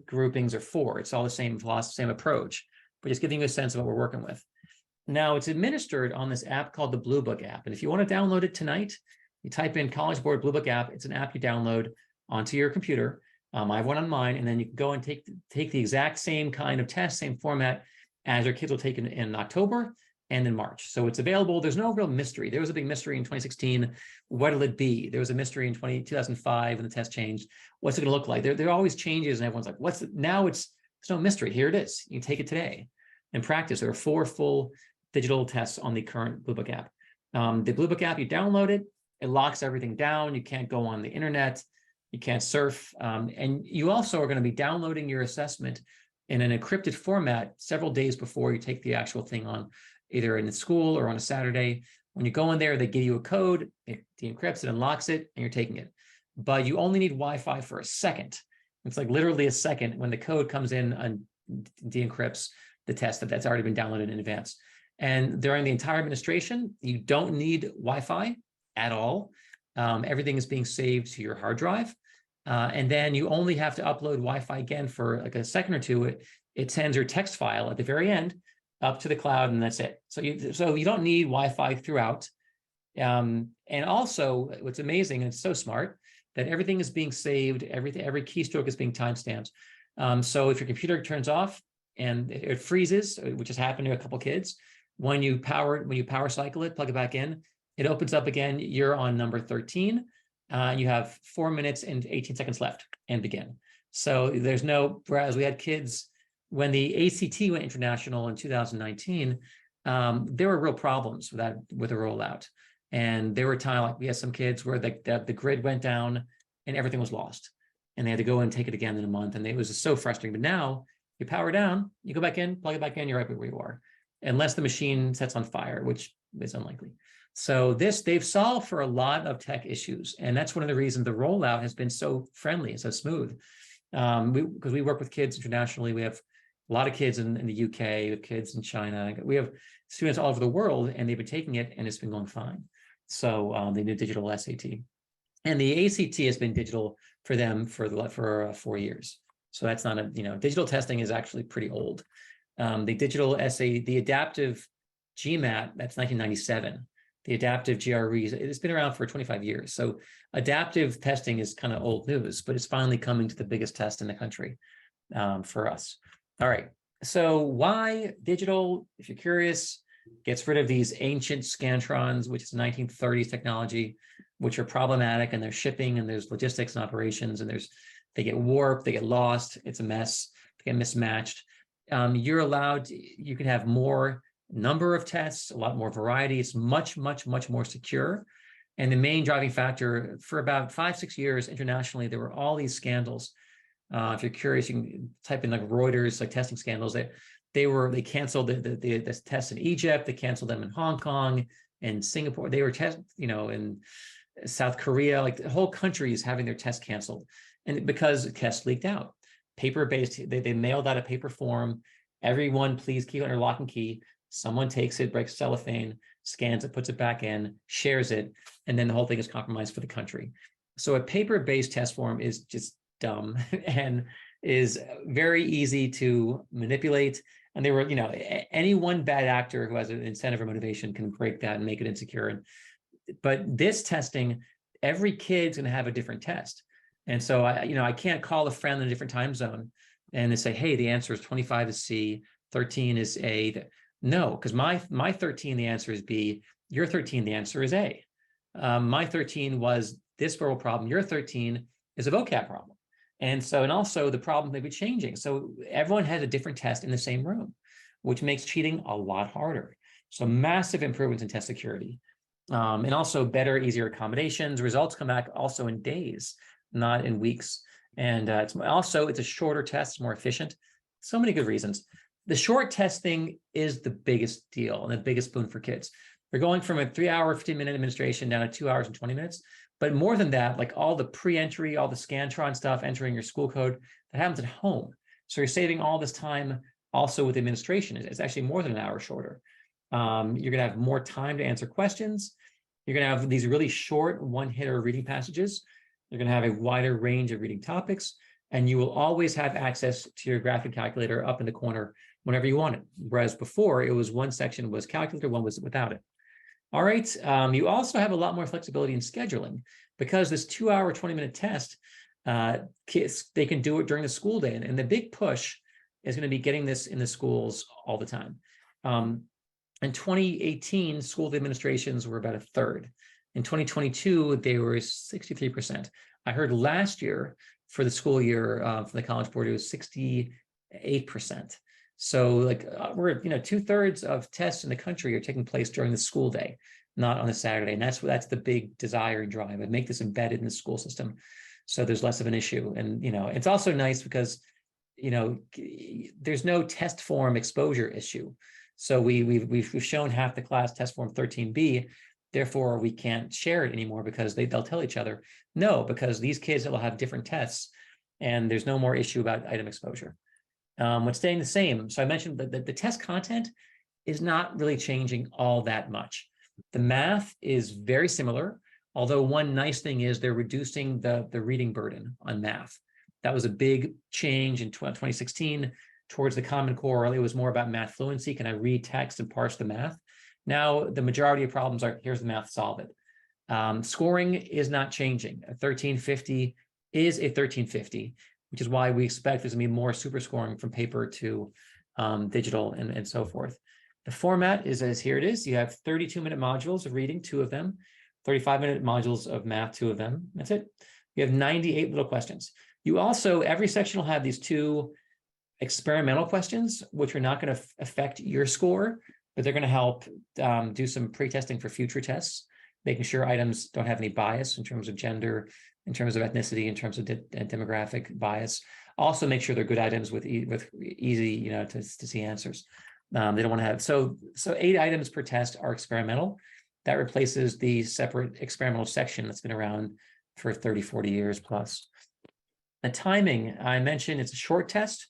groupings or 4. It's all the same philosophy, same approach, but just giving you a sense of what we're working with. Now, it's administered on this app called the Blue Book app. And if you want to download it tonight, you type in College Board Blue Book app. It's an app you download onto your computer. I have one on mine, and then you can go and take the exact same kind of test, same format as your kids will take in October and in March. So it's available. There's no real mystery. There was a big mystery in 2016. What'll it be? There was a mystery in 2005 when the test changed. What's it going to look like? There are always changes, and everyone's like, now there's no mystery. Here it is. You can take it today and practice. There are 4 full digital tests on the current Blue Book app. The Blue Book app, you download it. It locks everything down. You can't go on the internet. You can't surf. And you also are going to be downloading your assessment in an encrypted format several days before you take the actual thing on, either in the school or on a Saturday. When you go in there, they give you a code, it de-encrypts it, unlocks it, and you're taking it. But you only need Wi-Fi for a second. It's like literally a second when the code comes in de-encrypts the test that's already been downloaded in advance. And during the entire administration, you don't need Wi-Fi at all. Everything is being saved to your hard drive. And then you only have to upload Wi-Fi again for like a second or two. It sends your text file at the very end up to the cloud, and that's it. So you don't need Wi-Fi throughout. And also, what's amazing, and it's so smart, that everything is being saved, every keystroke is being timestamped. So if your computer turns off and it freezes, which has happened to a couple kids, when you power cycle it, plug it back in, it opens up again. You're on number 13. You have 4 minutes and 18 seconds left and begin. So there's no, whereas we had kids when the ACT went international in 2019, there were real problems with the rollout. And there were times, like we had some kids where the grid went down and everything was lost, and they had to go and take it again in a month. And it was just so frustrating. But now you power down, you go back in, plug it back in, you're right where you are, unless the machine sets on fire, which is unlikely. So they've solved for a lot of tech issues. And that's one of the reasons the rollout has been so friendly and so smooth. Because we work with kids internationally. We have a lot of kids in the UK, with kids in China. We have students all over the world, and they've been taking it, and it's been going fine. So they do digital SAT. And the ACT has been digital for them for 4 years. So that's not digital testing is actually pretty old. The digital the adaptive GMAT, that's 1997. The adaptive GRE, it's been around for 25 years. So adaptive testing is kind of old news, but it's finally coming to the biggest test in the country for us. All right. So why digital? If you're curious, gets rid of these ancient Scantrons, which is 1930s technology, which are problematic, and there's shipping and there's logistics and operations, and they get warped, they get lost. It's a mess. They get mismatched. You can have more number of tests, a lot more variety. It's much, much, much more secure. And the main driving factor for about 5-6 years internationally, there were all these scandals. If you're curious, you can type in like Reuters, like testing scandals. They canceled the tests in Egypt. They canceled them in Hong Kong and Singapore. They were in South Korea. Like the whole country is having their tests canceled, and because tests leaked out, paper-based. They mailed out a paper form. Everyone, please keep it under lock and key. Someone takes it, breaks cellophane, scans it, puts it back in, shares it, and then the whole thing is compromised for the country. So a paper-based test form is just dumb and is very easy to manipulate. And they were, any one bad actor who has an incentive or motivation can break that and make it insecure. But this testing, every kid's going to have a different test. And so I can't call a friend in a different time zone and they say, hey, the answer is 25 is C, 13 is A. No, because my 13, the answer is B. Your 13, the answer is A. My 13 was this verbal problem. Your 13 is a vocab problem. And also the problem may be changing. So everyone has a different test in the same room, which makes cheating a lot harder. So massive improvements in test security. And also better, easier accommodations. Results come back also in days, not in weeks. And it's a shorter test, more efficient. So many good reasons. The short testing is the biggest deal and the biggest boon for kids. They're going from a 3-hour, 15-minute administration down to 2 hours and 20 minutes. But more than that, like all the pre-entry, all the Scantron stuff, entering your school code, that happens at home. So you're saving all this time also with administration. It's actually more than an hour shorter. You're going to have more time to answer questions. You're going to have these really short one-hitter reading passages. You're going to have a wider range of reading topics, and you will always have access to your graphic calculator up in the corner whenever you want it. Whereas before, it was one section was calculator, one was without it. All right. You also have a lot more flexibility in scheduling because this 2-hour, 20-minute test, kids, they can do it during the school day. And the big push is going to be getting this in the schools all the time. In 2018, school administrations were about a third. In 2022, they were 63%. I heard last year for the school year from the College Board, it was 68%. So we're 2/3 of tests in the country are taking place during the school day, not on a Saturday. And that's the big desire and drive, and make this embedded in the school system. So there's less of an issue. And, it's also nice because, there's no test form exposure issue. So we've shown half the class test form 13B, therefore we can't share it anymore because they'll tell each other no, because these kids will have different tests and there's no more issue about item exposure. What's staying the same? So I mentioned that the test content is not really changing all that much. The math is very similar, although one nice thing is they're reducing the reading burden on math. That was a big change in 2016 towards the Common Core. It was more about math fluency. Can I read text and parse the math? Now, the majority of problems are, here's the math, solve it. Scoring is not changing. A 1350 is a 1350, which is why we expect there's going to be more super scoring from paper to digital and so forth. The format is as here it is. You have 32-minute modules of reading, 2 of them, 35-minute modules of math, 2 of them. That's it. You have 98 little questions. You also, every section will have these 2 experimental questions, which are not going to affect your score, but they're going to help do some pre-testing for future tests, making sure items don't have any bias in terms of gender, in terms of ethnicity, in terms of demographic bias. Also make sure they're good items with easy, to see answers. They don't want to have, so 8 items per test are experimental. That replaces the separate experimental section that's been around for 30, 40 years plus. The timing, I mentioned it's a short test.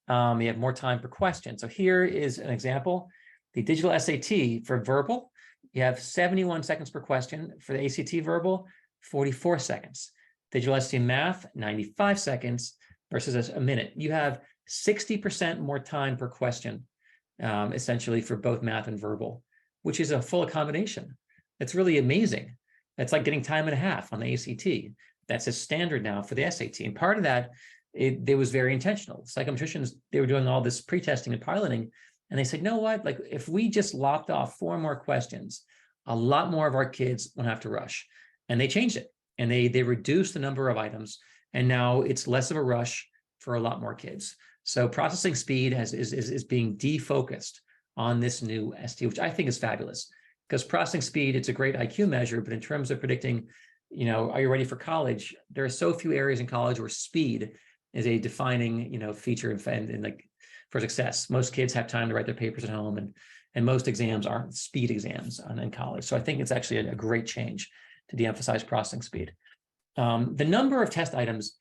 You have more time per question. So here is an example. The digital SAT for verbal, you have 71 seconds per question. For the ACT verbal, 44 seconds. Digital SAT math, 95 seconds versus a minute. You have 60% more time per question, essentially for both math and verbal, which is a full accommodation. It's really amazing. It's like getting time and a half on the ACT. That's a standard now for the SAT. And part of that, it was very intentional. Psychometricians, they were doing all this pre-testing and piloting, and they said, you know what, like if we just lopped off 4 more questions, a lot more of our kids won't have to rush. And they changed it, and they reduced the number of items, and now it's less of a rush for a lot more kids. So processing speed is being defocused on this new ST, which I think is fabulous, because processing speed, it's a great IQ measure, but in terms of predicting, are you ready for college? There are so few areas in college where speed is a defining, feature and like for success. Most kids have time to write their papers at home, and most exams aren't speed exams in college. So I think it's actually a great change to de-emphasize processing speed. The number of test items,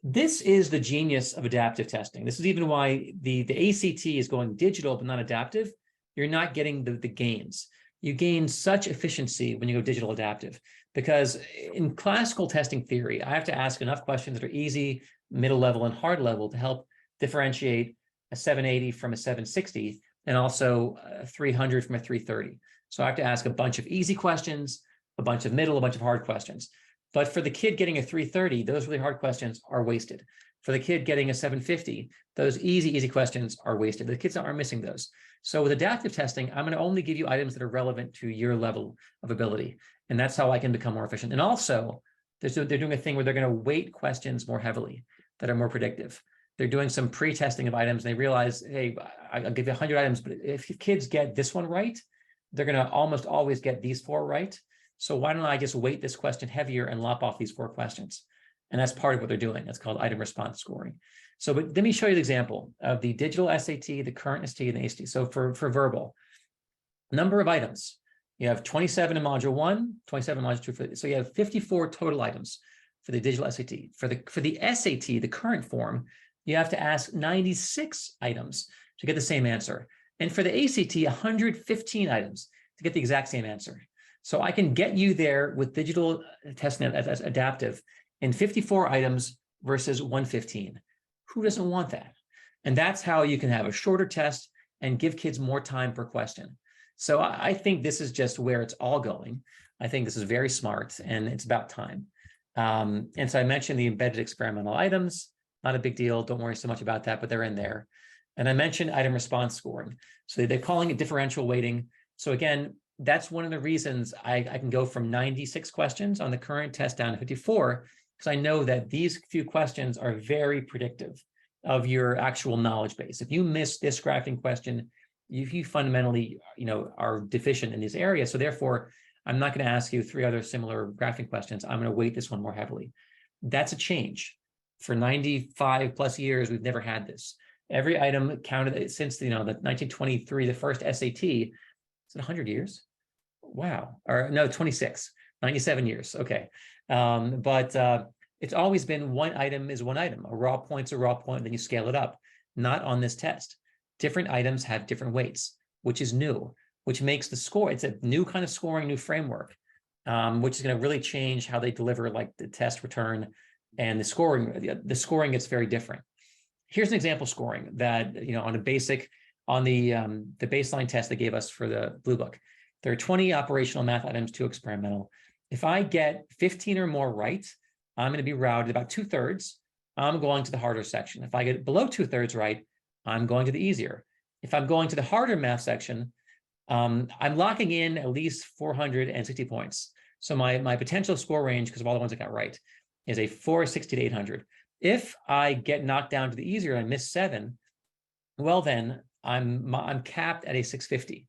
this is the genius of adaptive testing. This is even why the ACT is going digital but not adaptive. You're not getting the gains. You gain such efficiency when you go digital adaptive, because in classical testing theory, I have to ask enough questions that are easy, middle level, and hard level to help differentiate a 780 from a 760, and also a 300 from a 330. So I have to ask a bunch of easy questions, a bunch of middle, a bunch of hard questions. But for the kid getting a 330, those really hard questions are wasted. For the kid getting a 750, those easy questions are wasted. The kids are missing those. So with adaptive testing, I'm going to only give you items that are relevant to your level of ability. And that's how I can become more efficient. And also, they're doing a thing where they're going to weight questions more heavily that are more predictive. They're doing some pre-testing of items, and they realize, hey, I'll give you 100 items, but if kids get this one right, they're going to almost always get these 4 right. So why don't I just weight this question heavier and lop off these 4 questions? And that's part of what they're doing. That's called item response scoring. So, but let me show you the example of the digital SAT, the current SAT, and the ACT. So for verbal, number of items, you have 27 in module 1, 27 in module 2. So you have 54 total items for the digital SAT. For the SAT, the current form, you have to ask 96 items to get the same answer. And for the ACT, 115 items to get the exact same answer. So I can get you there with digital testing as adaptive in 54 items versus 115. Who doesn't want that? And that's how you can have a shorter test and give kids more time per question. So I think this is just where it's all going. I think this is very smart, and it's about time. And so I mentioned the embedded experimental items, not a big deal. Don't worry so much about that, but they're in there. And I mentioned item response scoring. So they're calling it differential weighting. So again, that's one of the reasons I can go from 96 questions on the current test down to 54, because I know that these few questions are very predictive of your actual knowledge base. If you miss this graphing question, you fundamentally, are deficient in this area. So therefore, I'm not going to ask you 3 other similar graphing questions. I'm going to weight this one more heavily. That's a change. For 95 plus years, we've never had this. Every item counted since the 1923, the first SAT. Is it 100 years? Wow. Or no, 26, 97 years. Okay. But it's always been one item is one item. A raw point's a raw point, then you scale it up. not on this test. Different items have different weights, which is new, which makes the score, it's a new kind of scoring, new framework, which is going to really change how they deliver like the test return and the scoring. The scoring gets very different. Here's an example scoring that, on a basic, on the baseline test they gave us for the Blue Book. There are 20 operational math items, 2 experimental. If I get 15 or more right, I'm going to be routed about 2/3. I'm going to the harder section. If I get below 2/3 right, I'm going to the easier. If I'm going to the harder math section, I'm locking in at least 460 points. So my potential score range, because of all the ones I got right, is a 460 to 800. If I get knocked down to the easier and I miss 7, well then I'm capped at a 650.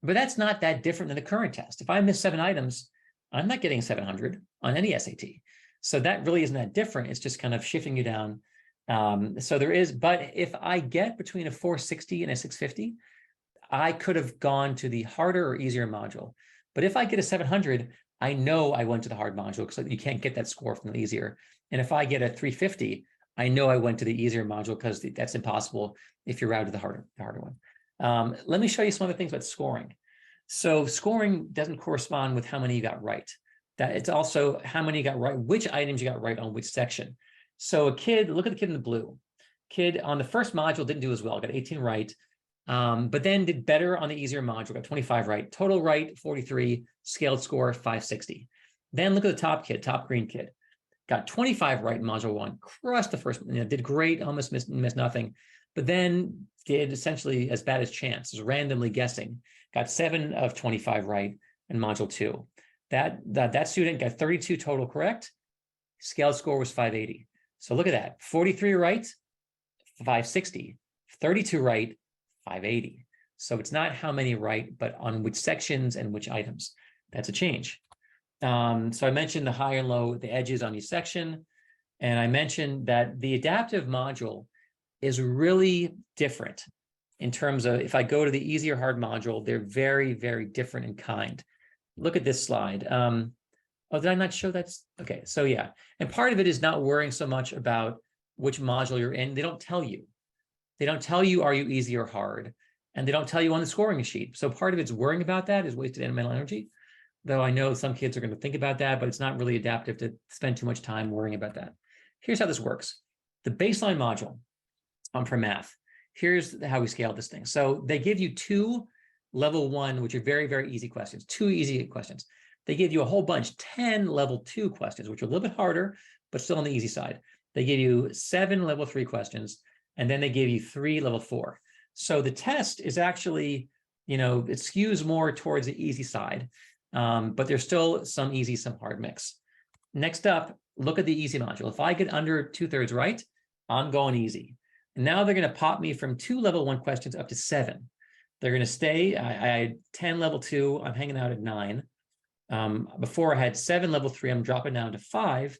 But that's not that different than the current test. If I miss 7 items, I'm not getting 700 on any SAT. So that really isn't that different. It's just kind of shifting you down. So there is, but if I get between a 460 and a 650, I could have gone to the harder or easier module. But if I get a 700, I know I went to the hard module because you can't get that score from the easier. And if I get a 350, I know I went to the easier module because that's impossible if you're routed to the harder one. Let me show you some other things about scoring. So scoring doesn't correspond with how many you got right. That it's also how many you got right, which items you got right on which section. So a kid, look at the kid in the blue. Kid on the first module didn't do as well, got 18 right, but then did better on the easier module, got 25 right, total right 43, scaled score 560. Then look at the top kid, top green kid, got 25 right in module 1, crushed the first, did great, almost missed nothing, but then did essentially as bad as chance, was randomly guessing, got 7 of 25 right in module 2. That student got 32 total correct. Scaled score was 580. So look at that, 43 right, 560, 32 right, 580. So it's not how many right, but on which sections and which items. That's a change. So I mentioned the high and low, the edges on each section. And I mentioned that the adaptive module is really different in terms of, if I go to the easy or hard module, they're very, very different in kind. Look at this slide. Oh, did I not show that? Okay, so yeah. And part of it is not worrying so much about which module you're in. They don't tell you. They don't tell you, are you easy or hard? And they don't tell you on the scoring sheet. So part of it's worrying about that is wasted mental energy. Though I know some kids are going to think about that, but it's not really adaptive to spend too much time worrying about that. Here's how this works. The baseline module for math. Here's how we scale this thing. So they give you 2 level 1, which are very, very easy questions, 2 easy questions. They give you a whole bunch, 10 level 2 questions, which are a little bit harder, but still on the easy side. They give you 7 level 3 questions, and then they give you 3 level 4. So the test is actually, it skews more towards the easy side, but there's still some easy, some hard mix. Next up, look at the easy module. If I get under 2/3 right, I'm going easy. And now they're going to pop me from 2 level 1 questions up to 7. They're going to stay. I had 10 level 2. I'm hanging out at 9. Before I had 7 level 3. I'm dropping down to 5.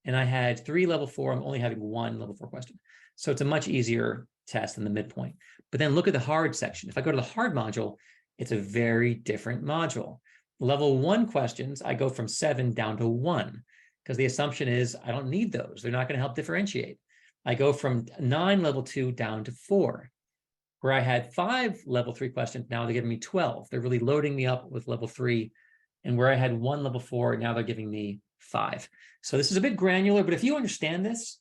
And I had 3 level 4. I'm only having 1 level 4 question. So it's a much easier test than the midpoint. But then look at the hard section. If I go to the hard module, it's a very different module. Level 1 questions, I go from 7 down to 1 because the assumption is I don't need those. They're not going to help differentiate. I go from 9 level 2 down to 4. Where I had 5 level 3 questions, now they're giving me 12. They're really loading me up with level 3. And where I had 1 level 4, now they're giving me 5. So this is a bit granular, but if you understand this,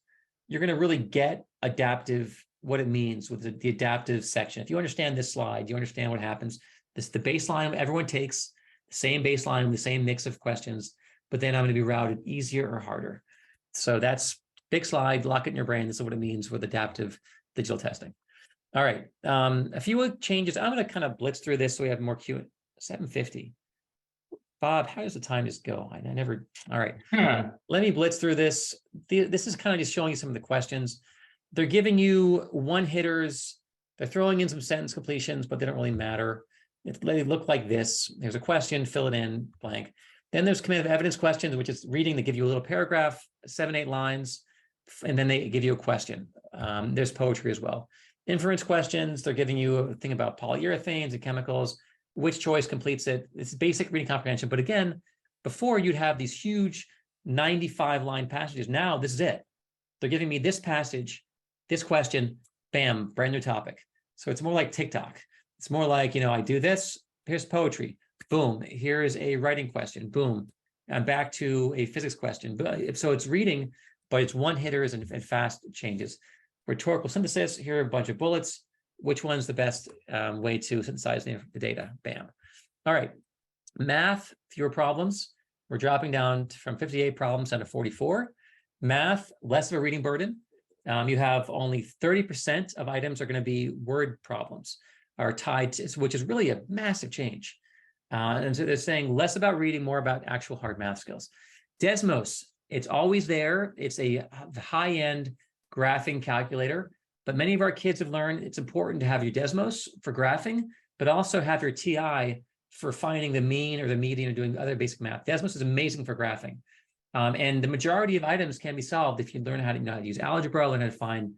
you're going to really get adaptive, what it means with the adaptive section. If you understand this slide, you understand what happens. This is the baseline everyone takes, the same baseline, the same mix of questions, but then I'm going to be routed easier or harder. So that's big slide, lock it in your brain. This is what it means with adaptive digital testing. All right, a few changes. I'm going to kind of blitz through this so we have more Q. 7:50. Bob, how does the time just go? I never. All right, let me blitz through this. This is kind of just showing you some of the questions. They're giving you one hitters. They're throwing in some sentence completions, but they don't really matter. They look like this. There's a question, fill it in, blank. Then there's command of evidence questions, which is reading. They give you a little paragraph, 7-8 lines, and then they give you a question. There's poetry as well. Inference questions, they're giving you a thing about polyurethanes and chemicals, which choice completes it. It's basic reading comprehension. But again, before you'd have these huge 95-line passages. Now this is it. They're giving me this passage, this question, bam, brand new topic. So it's more like TikTok. It's more like, I do this, here's poetry, boom, here's a writing question, boom, I'm back to a physics question. But so it's reading, but it's one hitters and fast changes. Rhetorical synthesis, here are a bunch of bullets. Which one's the best way to synthesize the data? Bam. All right. Math, fewer problems. We're dropping down from 58 problems down to 44. Math, less of a reading burden. You have only 30% of items are going to be word problems, are tied to, which is really a massive change. And so they're saying less about reading, more about actual hard math skills. Desmos, it's always there. It's a high-end graphing calculator, but many of our kids have learned it's important to have your Desmos for graphing, but also have your TI for finding the mean or the median or doing other basic math. Desmos is amazing for graphing. And the majority of items can be solved if you learn how to, use algebra, learn how to find,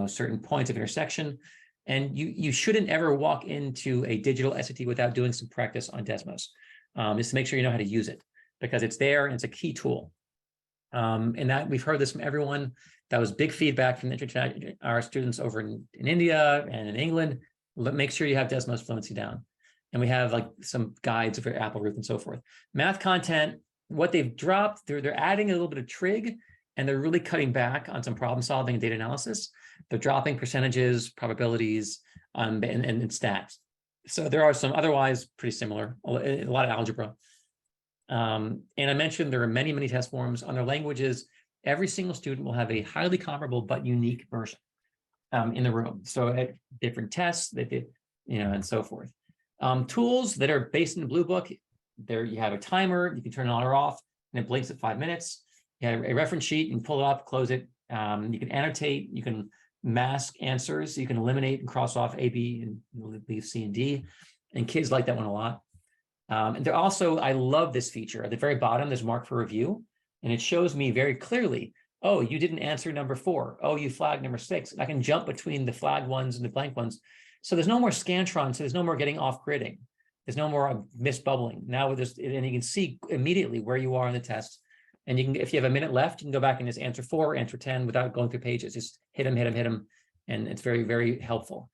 certain points of intersection. And you shouldn't ever walk into a digital SAT without doing some practice on Desmos, just to make sure you know how to use it, because it's there and it's a key tool. And that we've heard this from everyone. That was big feedback from our students over in India and in England. Make sure you have Desmos fluency down. And we have like some guides for Apple Ruth and so forth. Math content, what they've dropped, they're adding a little bit of trig, and they're really cutting back on some problem solving and data analysis. They're dropping percentages, probabilities, and stats. So there are some otherwise pretty similar, a lot of algebra. And I mentioned there are many, many test forms on their languages. Every single student will have a highly comparable but unique version in the room. So at different tests, they did, and so forth. Tools that are based in the Blue Book, there you have a timer, you can turn it on or off, and it blinks at 5 minutes. You have a reference sheet, you can pull it up, close it. You can annotate, you can mask answers, you can eliminate and cross off A, B, and leave C and D. And kids like that one a lot. And they're also, I love this feature. At the very bottom, there's mark for review, and it shows me very clearly, oh, you didn't answer number 4. Oh, you flagged number 6. And I can jump between the flagged ones and the blank ones. So there's no more Scantron, so there's no more getting off gridding. There's no more missed bubbling. Now and you can see immediately where you are in the test. And you can, if you have a minute left, you can go back and just answer 4, answer 10 without going through pages. Just hit them. And it's very, very helpful.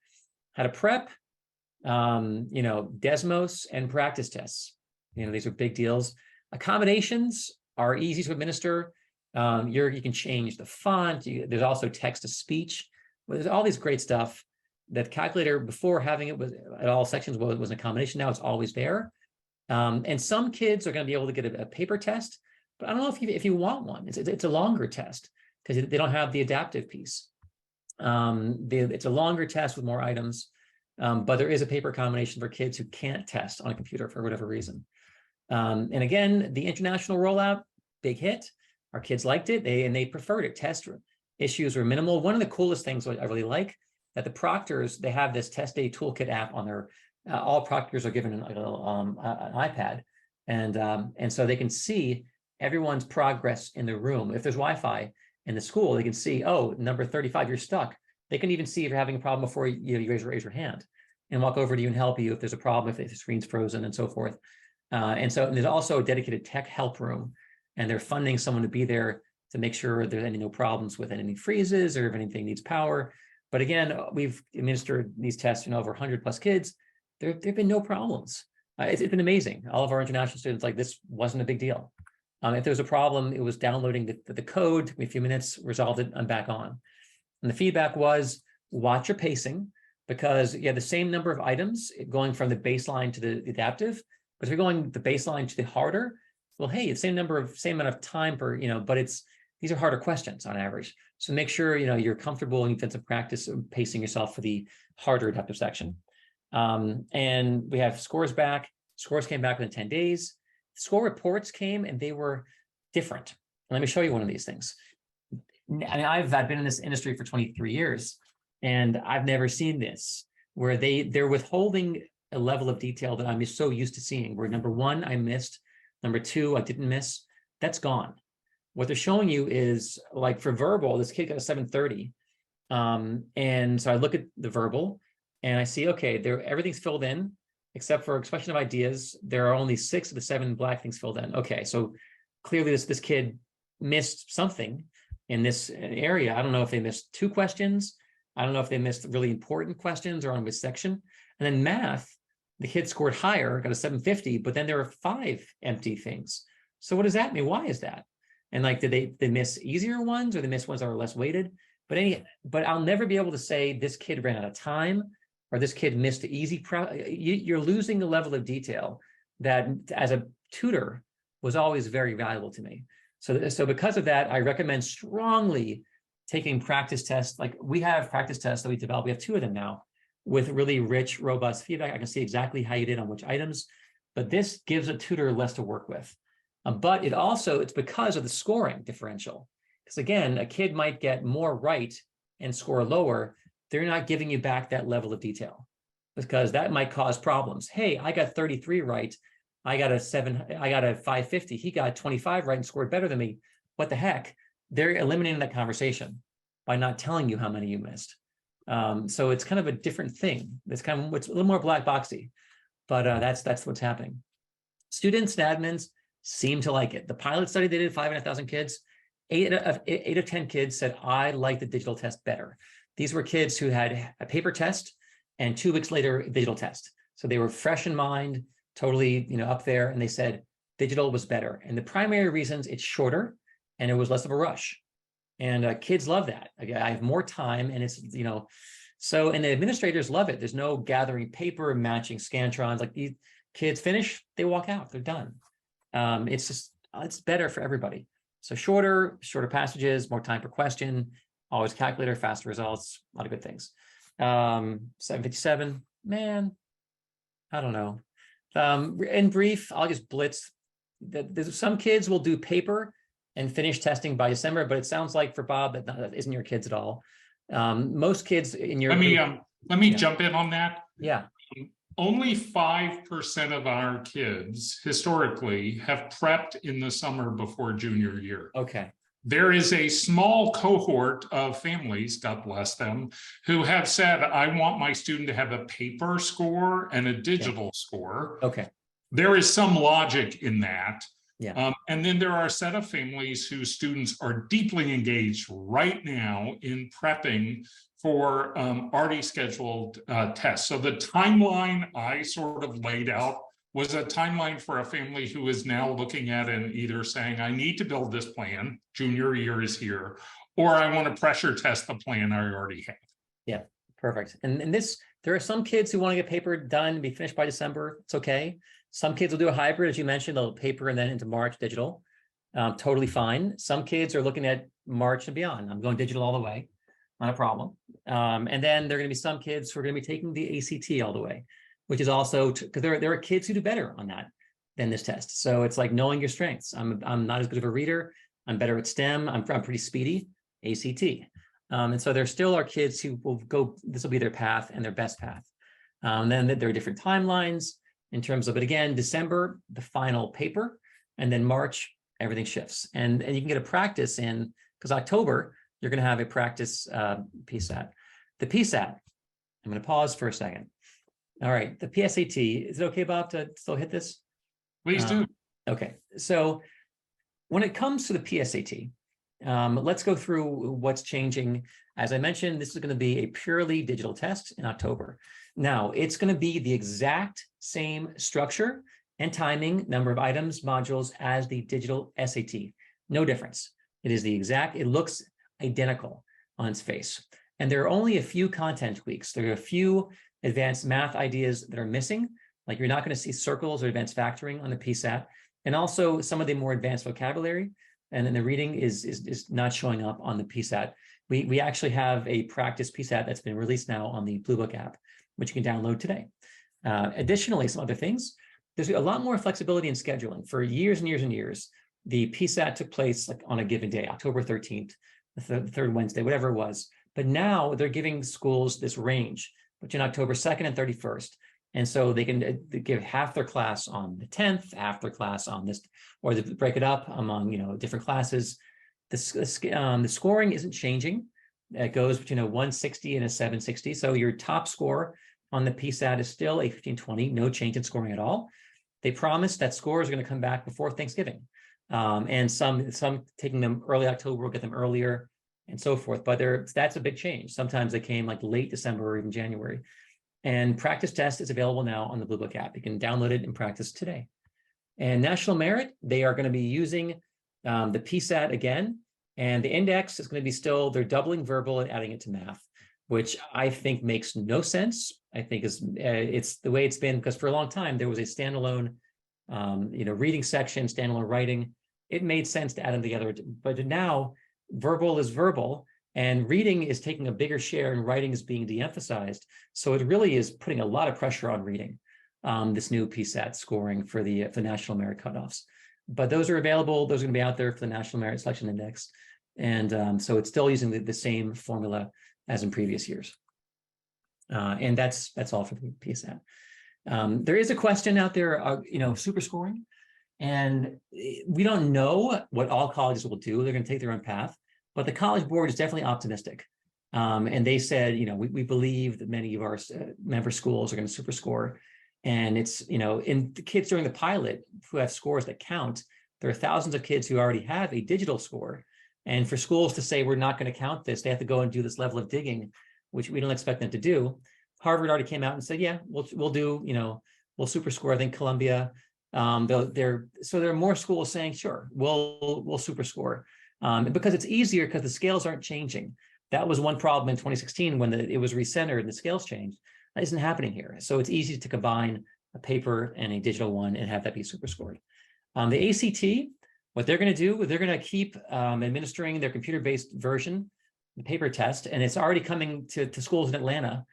How to prep, Desmos and practice tests. These are big deals. Accommodations are easy to administer. You can change the font. There's also text to speech. There's all these great stuff. That calculator, before having it was at all sections, was an accommodation. Now it's always there. And some kids are going to be able to get a paper test, but I don't know if you want one. It's a longer test because they don't have the adaptive piece. It's a longer test with more items, but there is a paper accommodation for kids who can't test on a computer for whatever reason. And again, the international rollout, big hit. Our kids liked it. They preferred it. Test issues were minimal. One of the coolest things I really like, that the proctors, they have this test day toolkit app on their, all proctors are given an iPad. And so they can see everyone's progress in the room. If there's Wi-Fi in the school, they can see, oh, number 35, you're stuck. They can even see if you're having a problem before you raise your hand and walk over to you and help you if there's a problem, if the screen's frozen and so forth. And there's also a dedicated tech help room, and they're funding someone to be there to make sure there's no problems with any freezes or if anything needs power. But again, we've administered these tests in over 100 plus kids. There've been no problems. It's been amazing. All of our international students, like, this wasn't a big deal. If there was a problem, it was downloading the code, took me a few minutes, resolved it, I'm back on. And the feedback was, watch your pacing, because you have the same number of items going from the baseline to the adaptive. But if you're going the baseline to the harder, well, hey, it's same amount of time per, but these are harder questions on average. So make sure, you're comfortable and you've done some practice of pacing yourself for the harder adaptive section. And we have scores back. Scores came back within 10 days. Score reports came and they were different. Let me show you one of these things. I've been in this industry for 23 years, and I've never seen this, where they're withholding a level of detail that I'm so used to seeing, where number 1, I missed, number 2, I didn't miss. That's gone. What they're showing you is, like, for verbal, this kid got a 730. And so I look at the verbal and I see, okay, everything's filled in except for expression of ideas. There are only 6 of the 7 black things filled in. Okay, so clearly this kid missed something in this area. I don't know if they missed 2 questions, I don't know if they missed really important questions or on which section. And then math, the kids scored higher, got a 750, but then there were 5 empty things. So what does that mean? Why is that? And like, did they miss easier ones, or they miss ones that are less weighted? But I'll never be able to say this kid ran out of time, or this kid missed the easy. You're losing the level of detail that, as a tutor, was always very valuable to me. So because of that, I recommend strongly taking practice tests. Like, we have practice tests that we developed. We have 2 of them now with really rich, robust feedback. I can see exactly how you did on which items, but this gives a tutor less to work with. But it's because of the scoring differential. Because again, a kid might get more right and score lower. They're not giving you back that level of detail, because that might cause problems. Hey, I got 33 right. I got a 550. He got 25 right and scored better than me. What the heck? They're eliminating that conversation by not telling you how many you missed. So it's kind of a different thing. It's a little more black boxy, but that's what's happening. Students and admins seem to like it. The pilot study they did, 5,500 kids, 8 of 10 kids said, I like the digital test better. These were kids who had a paper test and 2 weeks later, a digital test. So they were fresh in mind, totally, up there. And they said digital was better. And the primary reasons, it's shorter and it was less of a rush. And kids love that. I have more time, and it's, so, and the administrators love it. There's no gathering paper, matching Scantrons. Like, these kids finish, they walk out, they're done. It's better for everybody. So shorter passages, more time per question, always calculator, faster results, a lot of good things. 757, man, I don't know. In brief, I'll just blitz. Some kids will do paper and finish testing by December, but it sounds like for Bob that isn't your kids at all. Most kids in your
let me jump in on that.
Yeah.
Only 5% of our kids historically have prepped in the summer before junior year.
Okay.
There is a small cohort of families, God bless them, who have said, I want my student to have a paper score and a digital score.
Okay.
There is some logic in that.
Yeah.
And then there are a set of families whose students are deeply engaged right now in prepping for already scheduled tests. So the timeline I sort of laid out was a timeline for a family who is now looking at and either saying, I need to build this plan, junior year is here, or I want to pressure test the plan I already have.
Yeah, perfect. And there are some kids who want to get paper done and be finished by December. It's okay. Some kids will do a hybrid, as you mentioned, they'll paper and then into March digital. Totally fine. Some kids are looking at March and beyond. I'm going digital all the way, not a problem. And then there are going to be some kids who are going to be taking the ACT all the way, which is also because there are kids who do better on that than this test. So it's like knowing your strengths. I'm not as good of a reader. I'm better at STEM. I'm pretty speedy. ACT. And so there still are kids who will go. This will be their path and their best path. Then there are different timelines in terms of, but again, December, the final paper, and then March, everything shifts. And you can get a practice in, because October, you're going to have a practice PSAT. The PSAT, I'm going to pause for a second. All right, the PSAT, is it okay, Bob, to still hit this?
Please do.
Okay, so when it comes to the PSAT, let's go through what's changing. As I mentioned, this is going to be a purely digital test in October. Now, it's going to be the exact same structure and timing, number of items, modules as the digital SAT. No difference. It looks identical on its face. And there are only a few content tweaks. There are a few advanced math ideas that are missing, like you're not going to see circles or advanced factoring on the PSAT, and also some of the more advanced vocabulary. And then the reading is not showing up on the PSAT. We actually have a practice PSAT that's been released now on the Blue Book app, which you can download today. Additionally, some other things, there's a lot more flexibility in scheduling. For years and years and years, the PSAT took place like on a given day, October 13th, the third Wednesday, whatever it was. But now they're giving schools this range between October 2nd and 31st. And so they can give half their class on the 10th, half their class on this, or they break it up among different classes. The scoring isn't changing. It goes between a 160 and a 760. So your top score on the PSAT is still a 1520, no change in scoring at all. They promise that scores are going to come back before Thanksgiving. And some taking them early October will get them earlier. and so forth. But that's a big change. Sometimes they came like late December or even January. And practice test is available now on the Blue Book app. You can download it and practice today. And National Merit, they are going to be using the PSAT again. And the index is going to be still, they're doubling verbal and adding it to math, which I think makes no sense. I think it's the way it's been, because for a long time, there was a standalone reading section, standalone writing. It made sense to add them together. But now verbal is verbal, and reading is taking a bigger share and writing is being de-emphasized. So it really is putting a lot of pressure on reading, this new PSAT scoring for the National Merit cutoffs. But those are available. Those are going to be out there for the National Merit Selection Index. And so it's still using the same formula as in previous years. And that's all for the PSAT. There is a question out there, super scoring. And we don't know what all colleges will do. They're going to take their own path. But the College Board is definitely optimistic. And they said, we believe that many of our member schools are going to super score. And it's, in the kids during the pilot who have scores that count, there are thousands of kids who already have a digital score. And for schools to say, we're not going to count this, they have to go and do this level of digging, which we don't expect them to do. Harvard already came out and said, yeah, we'll do, we'll super score. I think Columbia, there are more schools saying, sure, we'll super score. Because it's easier because the scales aren't changing. That was one problem in 2016 when it was recentered and the scales changed. That isn't happening here. So it's easy to combine a paper and a digital one and have that be super scored. The ACT, what they're going to do, they're going to keep administering their computer-based version, the paper test, and it's already coming to schools in Atlanta.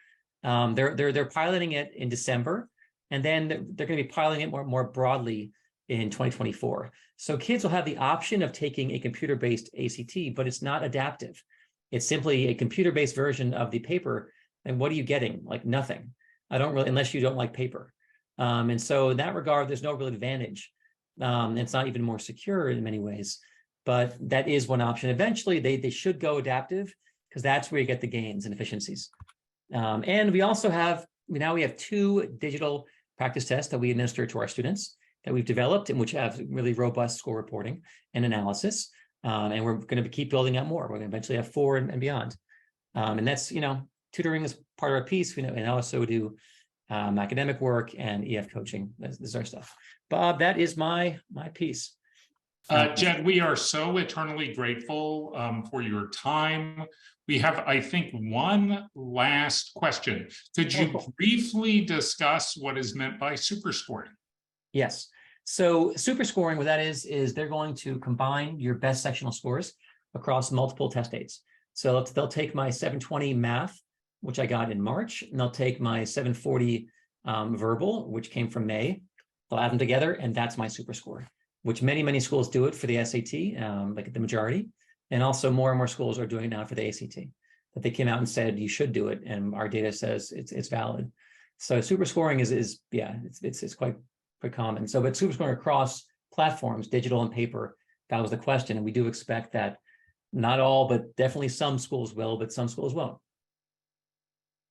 They're piloting it in December, and then they're going to be piloting it more broadly in 2024. So kids will have the option of taking a computer-based ACT, but it's not adaptive. It's simply a computer-based version of the paper. And what are you getting? Like nothing. Unless you don't like paper. And so in that regard, there's no real advantage. It's not even more secure in many ways, but that is one option. Eventually, they should go adaptive because that's where you get the gains and efficiencies. And we also have, now we have 2 digital practice tests that we administer to our students that we've developed and which have really robust score reporting and analysis. And we're going to keep building out more. We're going to eventually have 4 and beyond. And that's, tutoring is part of our piece, and also do academic work and EF coaching. This is our stuff. Bob, that is my piece.
Jed, we are so eternally grateful for your time. We have, I think, one last question. Could you briefly discuss what is meant by super scoring?
Yes. So super scoring, what that is they're going to combine your best sectional scores across multiple test dates. So they'll take my 720 math, which I got in March, and they'll take my 740 verbal, which came from May. They'll add them together, and that's my super score, which many schools do it for the SAT, like the majority. And also more and more schools are doing it now for the ACT, that they came out and said, you should do it. And our data says it's valid. So super scoring is quite common. So, but super scoring across platforms, digital and paper, that was the question. And we do expect that not all, but definitely some schools will, but some schools won't.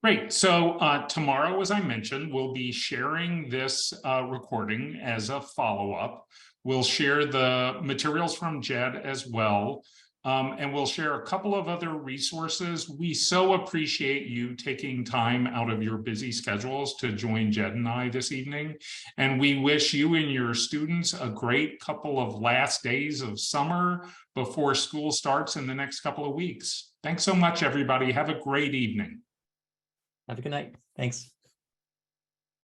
Great. So tomorrow, as I mentioned, we'll be sharing this recording as a follow-up. We'll share the materials from Jed as well. And we'll share a couple of other resources. We so appreciate you taking time out of your busy schedules to join Jed and I this evening. And we wish you and your students a great couple of last days of summer before school starts in the next couple of weeks. Thanks so much, everybody. Have a great evening.
Have a good night. Thanks.